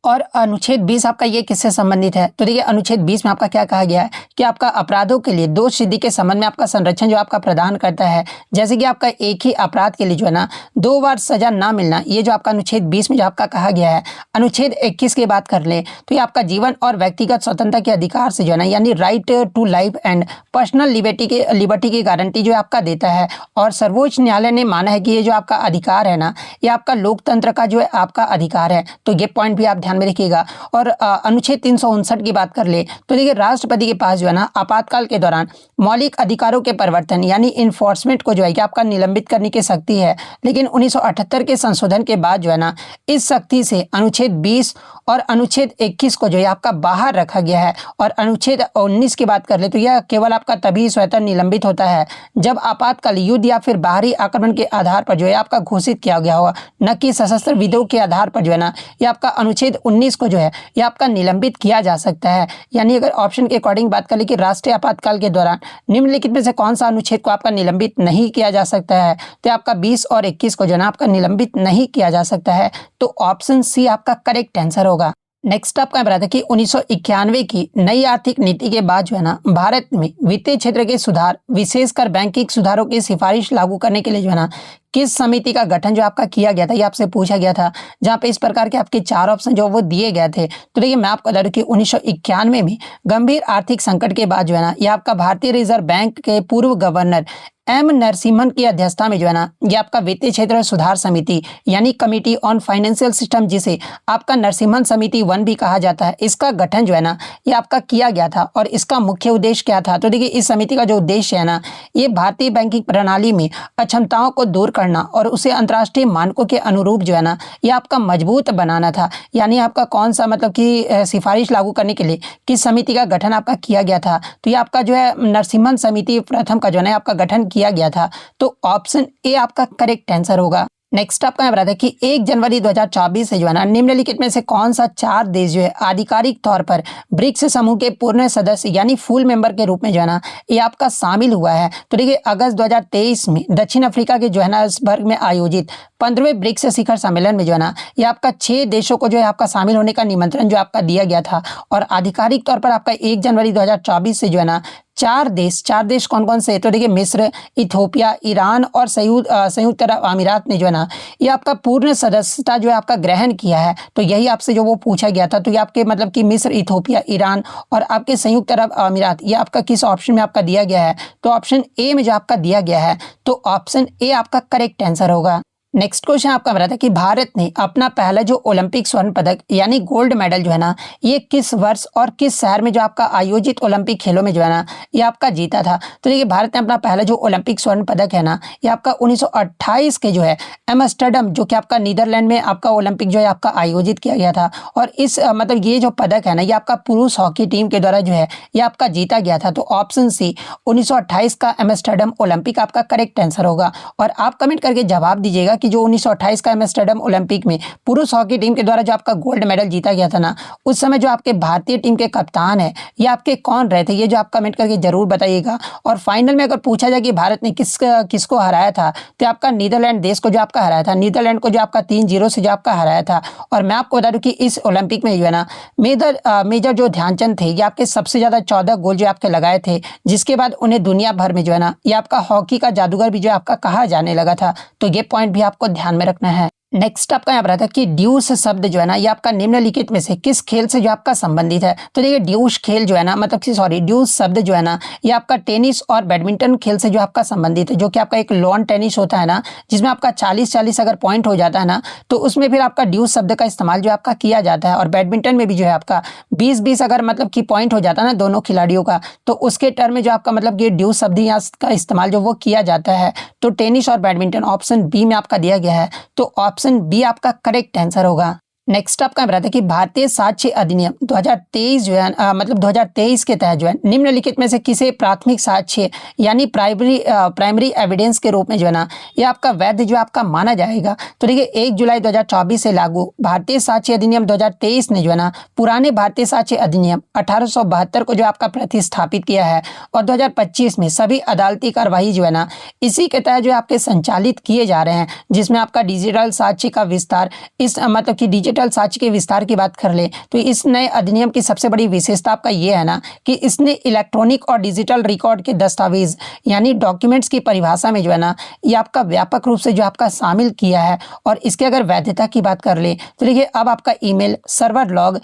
और अनुच्छेद 20 आपका ये किससे संबंधित है तो देखिए अनुच्छेद 20 में आपका क्या कहा गया है कि आपका अपराधों के लिए दोष सिद्धि के संबंध में आपका संरक्षण जो आपका प्रदान करता है। जैसे कि आपका एक ही अपराध के लिए जो है ना 2 बार सजा ना मिलना ये जो आपका अनुच्छेद 20 में जो आपका कहा गया है। अनुच्छेद 21 की बात कर ले तो ये आपका जीवन और व्यक्तिगत स्वतंत्रता के अधिकार से जो है ना यानी right to life and personal liberty की गारंटी जो आपका देता है। और सर्वोच्च न्यायालय ने माना है कि ये जो आपका अधिकार है ना ये आपका लोकतंत्र का जो है आपका अधिकार है। तो ये पॉइंट भी आप में रखिएगा। और अनुच्छेद 359 की बात कर ले तो देखिए राष्ट्रपति के पास जो है ना आपातकाल के दौरान मौलिक अधिकारों के परिवर्तन यानी इन्फोर्समेंट को जो है आपका निलंबित करने की शक्ति है। लेकिन 1978 के संशोधन के बाद जो है ना इस शक्ति से अनुच्छेद 20 और अनुच्छेद 21 को जो है आपका बाहर रखा गया है। और अनुच्छेद 19 की बात कर ले तो यह केवल आपका तभी स्वतः निलंबित होता है जब आपातकाल युद्ध या फिर बाहरी आक्रमण के आधार पर जो है आपका घोषित किया गया होगा, न कि सशस्त्र विद्रोह के आधार पर जो है ना ये आपका अनुच्छेद 19 को जो है ये आपका निलंबित किया जा सकता है। यानी अगर ऑप्शन के अकॉर्डिंग बात कर ले कि राष्ट्रीय आपातकाल के दौरान निम्नलिखित में से कौन सा अनुच्छेद को आपका निलंबित नहीं किया जा सकता है तो आपका 20 और 21 को जो है ना आपका निलंबित नहीं किया जा सकता है। तो ऑप्शन सी आपका करेक्ट आंसर होगा। नेक्स्ट आपका बताया था कि 1991 की नई आर्थिक नीति के बाद जो है ना भारत में वित्तीय क्षेत्र के सुधार विशेषकर बैंकिंग सुधारों की सिफारिश लागू करने के लिए जो है ना किस समिति का गठन जो आपका किया गया था ये आपसे पूछा गया था। जहां पे इस प्रकार के आपके 4 ऑप्शन जो वो दिए गए थे। तो देखिए मैं आपको बता दूं कि 1991 में गंभीर आर्थिक संकट के बाद जो है ना ये आपका भारतीय रिजर्व बैंक के पूर्व गवर्नर एम नरसिम्हन की अध्यक्षता में जो है ना ये आपका वित्तीय क्षेत्र सुधार समिति यानी कमिटी ऑन फाइनेंशियल सिस्टम जिसे आपका नरसिम्हन समिति 1 भी कहा जाता है इसका गठन जो है ना ये आपका किया गया था। और इसका मुख्य उद्देश्य क्या था तो देखिए इस समिति का जो उद्देश्य है ना ये भारतीय बैंकिंग प्रणाली में अक्षमताओं को दूर करना और उसे अंतर्राष्ट्रीय मानकों के अनुरूप जो है ना ये आपका मजबूत बनाना था। यानी आपका कौन सा मतलब कि सिफारिश लागू करने के लिए किस समिति का गठन आपका किया गया था तो ये आपका जो है नरसिम्हन समिति प्रथम का जो है ना आपका गठन किया गया था। तो ऑप्शन ए आपका करेक्ट आंसर होगा। नेक्स्ट आपका यहाँ बताया कि 1 जनवरी 2024 से जो है ना निम्नलिखित में से कौन सा 4 देश जो है आधिकारिक तौर पर ब्रिक्स समूह के पूर्ण सदस्य यानी फुल मेंबर के रूप में जो है ना ये आपका शामिल हुआ है। तो देखिए अगस्त 2023 में दक्षिण अफ्रीका के जोहान्सबर्ग में आयोजित 15वें ब्रिक्स शिखर सम्मेलन में जो है ना ये आपका 6 देशों को जो है आपका शामिल होने का निमंत्रण जो आपका दिया गया था। और आधिकारिक तौर पर आपका 1 जनवरी 2024 से जो है ना 4 देश कौन कौन से तो देखिए मिस्र, इथोपिया, ईरान और संयुक्त अरब अमीरात ने जो है ना ये आपका पूर्ण सदस्यता जो है आपका ग्रहण किया है। तो यही आपसे जो वो पूछा गया था। तो ये आपके मतलब कि मिस्र, इथोपिया, ईरान और आपके संयुक्त अरब अमीरात ये आपका किस ऑप्शन में आपका दिया गया है तो ऑप्शन ए में जो आपका दिया गया है। तो ऑप्शन ए आपका करेक्ट आंसर होगा। नेक्स्ट क्वेश्चन आपका बता था कि भारत ने अपना पहला जो ओलंपिक स्वर्ण पदक यानी गोल्ड मेडल जो है ना, ये किस वर्ष और किस शहर में जो आपका आयोजित ओलंपिक खेलों में जो है ना, ये आपका जीता था। तो देखिए भारत ने अपना पहला जो ओलंपिक स्वर्ण पदक है ना, ये आपका 1928 के जो है एम्स्टर्डम जो कि आपका नीदरलैंड में आपका ओलंपिक जो है आपका आयोजित किया गया था। और इस मतलब ये जो पदक है ना, ये आपका पुरुष हॉकी टीम के द्वारा जो है ये आपका जीता गया था। तो ऑप्शन सी 1928 का एम्स्टर्डम ओलंपिक आपका करेक्ट आंसर होगा। और आप कमेंट करके जवाब दीजिएगा कि जो 1928 का एम्स्टर्डम ओलंपिक में पुरुष हॉकी टीम के द्वारा जो आपका गोल्ड मेडल जीता गया था ना, उस समय जो आपके भारतीय टीम के कप्तान है ये आपके कौन रहे थे, ये जो आप कमेंट करके जरूर बताइएगा। और फाइनल में अगर पूछा जाए कि भारत ने किसको हराया था, तो आपका नीदरलैंड देश को जो आपका हराया था, नीदरलैंड को जो आपका 3-0 से जो आपका हराया था। और मैं आपको बता दूं कि इस ओलंपिक में जो है ना मेजर जो ध्यानचंद थे ये आपके सबसे ज्यादा 14 गोल जो आपके लगाए थे, जिसके बाद उन्हें दुनिया भर में जो है ना ये आपका हॉकी का जादूगर भी जो आपका कहा जाने लगा था। तो ये पॉइंट भी आपको ध्यान में रखना है। नेक्स्ट आपका यहाँ पर आता है कि ड्यूस शब्द जो है ना, ये आपका निम्नलिखित में से किस खेल से जो आपका संबंधित है। तो देखिए ड्यूस खेल जो है ना, मतलब कि सॉरी ड्यूस शब्द जो है ना, ये आपका टेनिस और बैडमिंटन खेल से जो आपका संबंधित है, जो कि आपका एक लॉन टेनिस होता है ना, जिसमें आपका 40-40 अगर पॉइंट हो जाता है ना, तो उसमें फिर आपका ड्यूस शब्द का इस्तेमाल जो आपका किया जाता है। और बैडमिंटन में भी जो है आपका 20-20 अगर मतलब कि पॉइंट हो जाता है ना दोनों खिलाड़ियों का, तो उसके टर्म में जो आपका मतलब ये ड्यूस शब्द यहाँ का इस्तेमाल जो वो किया जाता है। तो टेनिस और बैडमिंटन ऑप्शन बी में आपका दिया गया है। तो ऑप्शन बी आपका करेक्ट आंसर होगा। नेक्स्ट आपका बताते हैं कि भारतीय साक्ष्य अधिनियम 2023 जो है मतलब 2023 के तहत जो है निम्नलिखित में से किसे प्राथमिक साक्ष्य यानी प्राइमरी एविडेंस के रूप में जो है ना ये आपका वैध जो आपका माना जाएगा। तो देखिए 1 जुलाई 2024 से लागू भारतीय साक्ष्य अधिनियम 2023 ने जो है ना पुराने भारतीय साक्ष्य अधिनियम 1872 को जो आपका प्रतिस्थापित किया है। और 2025 में सभी अदालती कार्यवाही जो है ना इसी के तहत जो आपके संचालित किए जा रहे हैं, जिसमें आपका डिजिटल साक्ष्य का विस्तार इस मतलब कि डिजिटल साक्ष्य के विस्तार की बात कर ले तो इस नए अधिनियम की सबसे बड़ी विशेषता आपका ये है ना कि इसने इलेक्ट्रॉनिक और डिजिटल रिकॉर्ड के दस्तावेज यानी डॉक्यूमेंट्स की परिभाषा में जो है ना ये आपका व्यापक रूप से जो आपका शामिल किया है। और इसके अगर वैधता की बात कर ले तो देखिए अब आपका email, server log,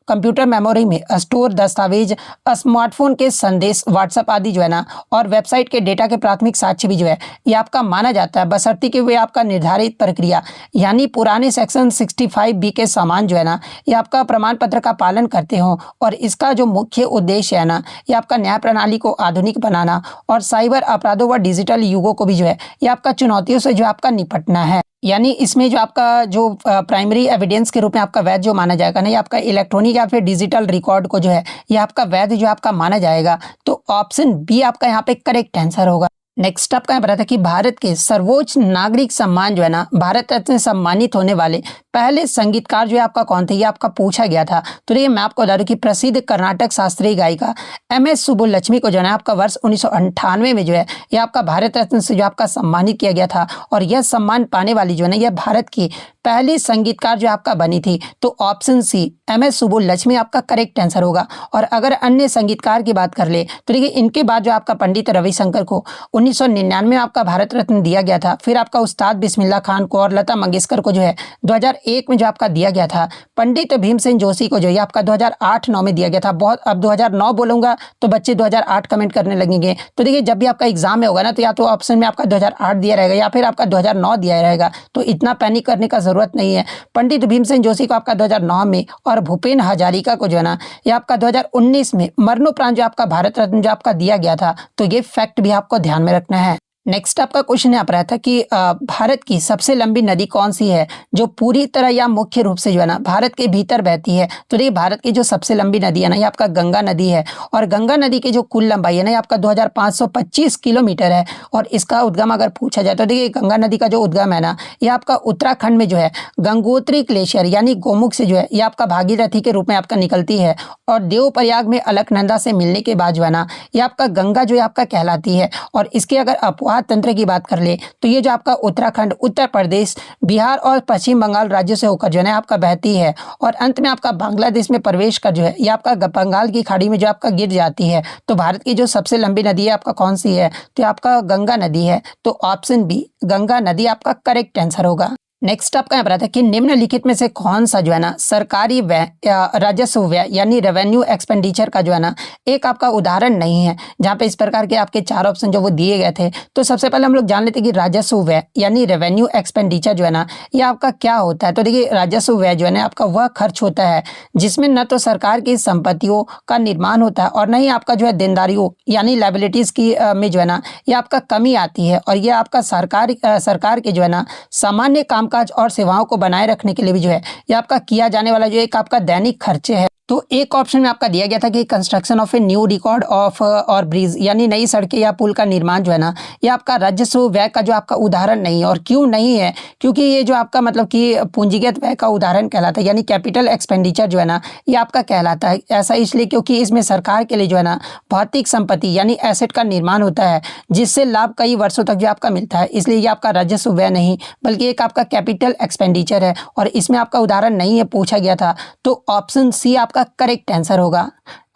computer memory में स्टोर दस्तावेज, स्मार्टफोन के संदेश, व्हाट्सएप आदि जो है ना और वेबसाइट के डेटा के प्राथमिक साक्ष्य भी जो है ये आपका माना जाता है, बशर्ते कि वे आपका निर्धारित प्रक्रिया यानी पुराने सेक्शन 65B के समान जो है ना ये आपका प्रमाण पत्र का पालन करते हो। और इसका जो मुख्य उद्देश्य है ना ये आपका न्याय प्रणाली को आधुनिक बनाना और साइबर अपराधों व डिजिटल युगों को भी जो है ये आपका चुनौतियों से जो आपका निपटना है। यानी इसमें जो आपका जो प्राइमरी एविडेंस के रूप में आपका वैध जो माना जाएगा ना ये आपका इलेक्ट्रॉनिक या फिर डिजिटल रिकॉर्ड को जो है ये आपका वैध जो आपका माना जाएगा। तो ऑप्शन बी आपका यहाँ पे करेक्ट आंसर होगा। नेक्स्ट आपका यहाँ बताया था कि भारत के सर्वोच्च नागरिक सम्मान जो है ना भारत रत्न से सम्मानित होने वाले पहले संगीतकार जो है आपका कौन थे, ये आपका पूछा गया था। तो ये मैं आपको बता दूं कि प्रसिद्ध कर्नाटक शास्त्रीय गायिका MS सुब्बुलक्ष्मी को जो है आपका वर्ष 1998 में जो है ये आपका भारत रत्न से जो आपका सम्मानित किया गया था। और यह सम्मान पाने वाली जो है ना यह भारत की पहली संगीतकार जो आपका बनी थी। तो ऑप्शन सी MS सुब्बुलक्ष्मी आपका करेक्ट आंसर होगा। और अगर अन्य संगीतकार की बात कर ले तो देखिए इनके बाद जो आपका पंडित रविशंकर को 1999 में आपका भारत रत्न दिया गया था। फिर आपका उस्ताद बिस्मिल्लाह खान को और लता मंगेशकर को जो है 2001 में जो आपका दिया गया था। पंडित भीमसेन जोशी को जो है आपका 2008-9 में दिया गया था। बहुत अब 2009 बोलूंगा तो बच्चे 2008 कमेंट करने लगेंगे। तो देखिए जब भी आपका एग्जाम में होगा ना तो या तो ऑप्शन में आपका 2008 दिया रहेगा या फिर आपका 2009 दिया रहेगा। तो इतना पैनिक करने का जरूरत नहीं है। पंडित भीमसेन जोशी को आपका 2009 में और भूपेन हजारिका को जो है ना ये आपका 2019 में मरणोपरांत जो आपका भारत रत्न जो आपका दिया गया था। तो ये फैक्ट भी आपको ध्यान में रखना है। नेक्स्ट आपका क्वेश्चन यहाँ पर आया था कि भारत की सबसे लंबी नदी कौन सी है जो पूरी तरह या मुख्य रूप से जो है ना भारत के भीतर बहती है। तो देखिए भारत की जो सबसे लंबी नदी है ना ये आपका गंगा नदी है। और गंगा नदी की जो कुल लंबाई है ना ये आपका 2525 किलोमीटर है। और इसका उद्गम अगर पूछा जाए तो देखिए गंगा नदी का जो उद्गम है ना ये आपका उत्तराखंड में जो है गंगोत्री ग्लेशियर यानी गोमुख से जो है ये आपका भागीरथी के रूप में आपका निकलती है। और देवप्रयाग में अलकनंदा से मिलने के बाद जो है ना ये आपका गंगा जो है आपका कहलाती है। और इसके अगर अपवाद तंत्र की बात कर ले तो ये जो आपका उत्तराखंड, उत्तर प्रदेश, बिहार और पश्चिम बंगाल राज्यों से होकर जो है आपका बहती है। और अंत में आपका बांग्लादेश में प्रवेश कर जो है ये आपका बंगाल की खाड़ी में जो आपका गिर जाती है। तो भारत की जो सबसे लंबी नदी है आपका कौन सी है, तो आपका गंगा नदी है। तो ऑप्शन बी गंगा नदी आपका करेक्ट आंसर होगा। नेक्स्ट आपका यहाँ पर आता है कि निम्नलिखित में से कौन सा जो है ना सरकारी व्यय या राजस्व व्यय यानी रेवेन्यू एक्सपेंडिचर का जो है ना एक आपका उदाहरण नहीं है, जहाँ पे इस प्रकार के आपके 4 ऑप्शन जो वो दिए गए थे। तो सबसे पहले हम लोग जान लेते हैं कि राजस्व व्यय यानी रेवेन्यू एक्सपेंडिचर जो है ना ये आपका क्या होता है। तो देखिए राजस्व व्यय जो है ना आपका वह खर्च होता है जिसमें न तो सरकार की संपत्तियों का निर्माण होता है और न ही आपका जो है देनदारियों यानी लायबिलिटीज की में जो है ना ये आपका कमी आती है, और ये आपका सरकार के जो है ना सामान्य कामकाज और सेवाओं को बनाए रखने के लिए भी जो है ये आपका किया जाने वाला जो एक आपका दैनिक खर्चे है। तो एक ऑप्शन में आपका दिया गया था कि construction of a new record of और ब्रिज यानी नई सड़कें या पुल का निर्माण जो है ना ये आपका राजस्व व्यय का जो आपका उदाहरण नहीं है। और क्यों नहीं है, क्योंकि ये जो आपका मतलब कि पूंजीगत व्यय का उदाहरण कहलाता है, यानी कैपिटल एक्सपेंडिचर जो है ना ये आपका कहलाता है। ऐसा इसलिए क्योंकि इसमें सरकार के लिए जो है ना भौतिक संपत्ति यानी एसेट का निर्माण होता है जिससे लाभ कई वर्षों तक जो आपका मिलता है, इसलिए ये आपका राजस्व व्यय नहीं बल्कि एक आपका कैपिटल एक्सपेंडिचर है और इसमें आपका उदाहरण नहीं है पूछा गया था। तो ऑप्शन सी आपका करेक्ट आंसर होगा।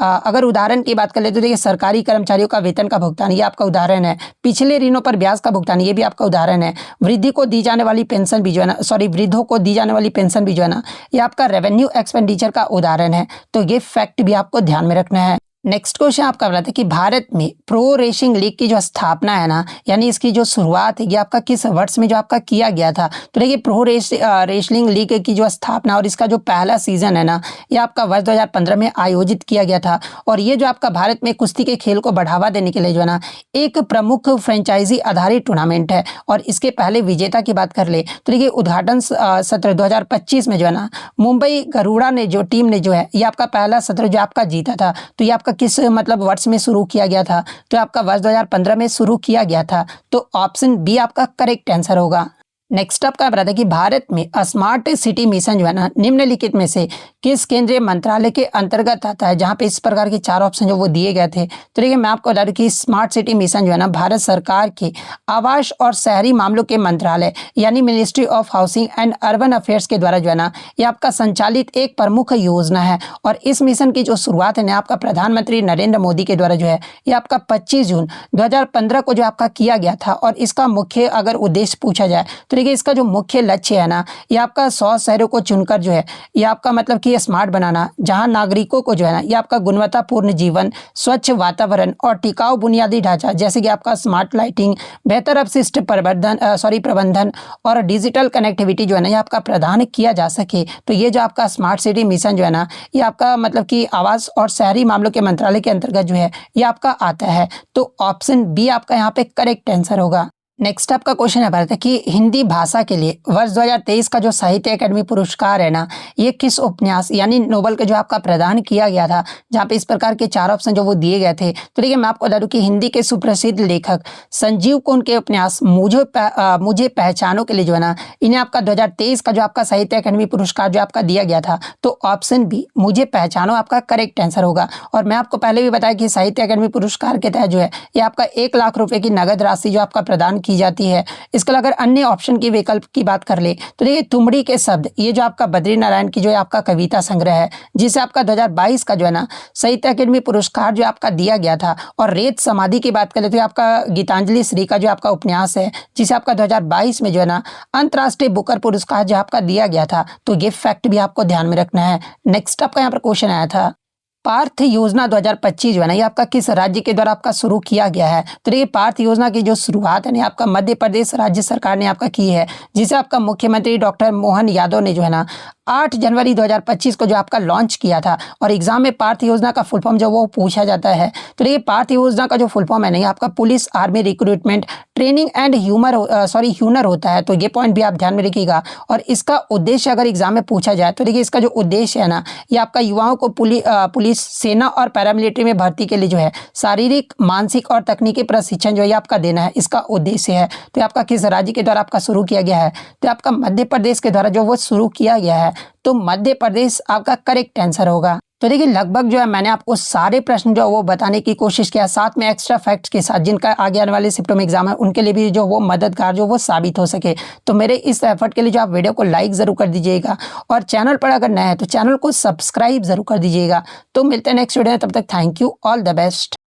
अगर उदाहरण की बात कर ले तो देखिए सरकारी कर्मचारियों का वेतन का भुगतान ये आपका उदाहरण है, पिछले ऋणों पर ब्याज का भुगतान ये भी आपका उदाहरण है, वृद्धि को दी जाने वाली पेंशन भी जो है ना वृद्धों को दी जाने वाली पेंशन भी जो है ना ये आपका रेवेन्यू एक्सपेंडिचर का उदाहरण है। तो ये फैक्ट भी आपको ध्यान में रखना है। नेक्स्ट क्वेश्चन आपका बताता है कि भारत में प्रो रेसिंग लीग की जो स्थापना है ना यानी इसकी जो शुरुआत है ये आपका किस वर्ष में जो आपका किया गया था। तो देखिए प्रो रेसलिंग लीग की जो स्थापना और इसका जो पहला सीजन है ना ये आपका वर्ष 2015 में आयोजित किया गया था, और ये जो आपका भारत में कुश्ती के खेल को बढ़ावा देने के लिए जो है ना एक प्रमुख फ्रेंचाइजी आधारित टूर्नामेंट है। और इसके पहले विजेता की बात कर ले तो देखिए उद्घाटन सत्र 2025 में जो है ना मुंबई गरुड़ा ने जो टीम ने जो है ये आपका पहला सत्र जो आपका जीता था। तो ये आपका किस मतलब वर्ष में शुरू किया गया था, तो आपका वर्ष 2015 में शुरू किया गया था। तो ऑप्शन बी आपका करेक्ट आंसर होगा। नेक्स्ट आपका बताता है कि भारत में स्मार्ट सिटी मिशन जो है ना निम्नलिखित में से किस केंद्रीय मंत्रालय के अंतर्गत आता है, जहां पे इस प्रकार के 4 ऑप्शन जो वो दिए गए थे। तो देखिए मैं आपको बता दूं कि स्मार्ट सिटी मिशन जो है ना भारत सरकार के आवास और शहरी मामलों के मंत्रालय यानी ministry of housing and urban affairs के द्वारा जो है ना ये आपका संचालित एक प्रमुख योजना है। और इस मिशन की जो शुरुआत है ना आपका प्रधानमंत्री नरेंद्र मोदी के द्वारा जो है ये आपका 25 जून 2015 को जो आपका किया गया था। और इसका मुख्य अगर उद्देश्य पूछा जाए तो देखिए इसका जो मुख्य लक्ष्य है ना ये आपका 100 शहरों को चुनकर जो है ये आपका मतलब कि स्मार्ट बनाना, जहां नागरिकों को जो है ना ये आपका गुणवत्तापूर्ण जीवन, स्वच्छ वातावरण और टिकाऊ बुनियादी ढांचा जैसे कि आपका स्मार्ट लाइटिंग, बेहतर अपशिष्ट प्रबंधन और डिजिटल कनेक्टिविटी जो है ना ये आपका प्रदान किया जा सके। तो ये जो आपका स्मार्ट सिटी मिशन जो है ना ये आपका मतलब कि आवास और शहरी मामलों के मंत्रालय के अंतर्गत जो है ये आपका आता है। तो ऑप्शन बी आपका यहाँ पे करेक्ट आंसर होगा। नेक्स्ट आपका क्वेश्चन है कि हिंदी भाषा के लिए वर्ष 2023 का जो साहित्य अकादमी पुरस्कार है ना ये किस उपन्यास यानी नोबल का जो आपका प्रदान किया गया था, जहाँ पे इस प्रकार के 4 ऑप्शन जो वो दिए गए थे। तो देखिए मैं आपको बता दूं कि हिंदी के सुप्रसिद्ध लेखक संजीव कुंड के उपन्यास मुझे पहचानों के लिए जो है ना इन्हें आपका 2023 का जो आपका साहित्य अकादमी पुरस्कार जो आपका दिया गया था। तो ऑप्शन बी मुझे पहचानो आपका करेक्ट आंसर होगा। और मैं आपको पहले भी बताया कि साहित्य अकादमी पुरस्कार के तहत जो है ये आपका 1 लाख रुपए की नगद राशि जो आपका प्रदान की जाती है। इसके अगर अन्य ऑप्शन की विकल्प की बात कर ले तो देखिए तुमड़ी के शब्द ये जो आपका बद्री नारायण की जो है आपका कविता संग्रह है जिसे आपका 2022 का जो है ना साहित्य अकादमी पुरस्कार जो आपका दिया गया था। और रेत समाधि की बात करें तो आपका गीतांजलि श्री का जो आपका उपन्यास है जिसे आपका 2022 में जो है ना अंतर्राष्ट्रीय बुकर पुरस्कार जो आपका दिया गया था। तो ये फैक्ट भी आपको ध्यान में रखना है। नेक्स्ट आपका यहाँ पर क्वेश्चन आया था पार्थ योजना 2025 जो है ना ये आपका किस राज्य के द्वारा आपका शुरू किया गया है। तो ये पार्थ योजना की जो शुरुआत है ना आपका मध्य प्रदेश राज्य सरकार ने आपका की है, जिसे आपका मुख्यमंत्री डॉक्टर मोहन यादव ने जो है ना 8 जनवरी 2025 को जो आपका लॉन्च किया था। और एग्जाम में पार्थ योजना का फुल फॉर्म जो वो पूछा जाता है। तो ये पार्थ योजना का जो फुल फॉर्म है नहीं आपका police army recruitment training and ह्यूनर होता है। तो ये पॉइंट भी आप ध्यान में रखिएगा। और इसका उद्देश्य अगर एग्जाम में पूछा जाए तो देखिए इसका जो उद्देश्य है ना ये आपका युवाओं को पुलिस सेना और पैरामिलिट्री में भर्ती के लिए जो है शारीरिक मानसिक और तकनीकी प्रशिक्षण जो है आपका देना है, इसका उद्देश्य है। तो आपका किस राज्य के द्वारा आपका शुरू किया गया है, तो आपका मध्य प्रदेश के द्वारा जो वो शुरू किया गया है। तो मध्य प्रदेश आपका करेक्ट आंसर होगा। तो देखिए लगभग जो है मैंने आपको सारे प्रश्न जो वो बताने की कोशिश किया, साथ में एक्स्ट्रा फैक्ट्स के साथ जिनका आगे आने वाले शिफ्टों में एग्जाम है उनके लिए भी जो वो मददगार जो वो साबित हो सके। तो मेरे इस एफर्ट के लिए जो आप वीडियो को लाइक जरूर कर दीजिएगा और चैनल पर अगर नया है तो चैनल को सब्सक्राइब जरूर कर दीजिएगा। तो मिलते हैं नेक्स्ट वीडियो में, तब तक thank you, all the best.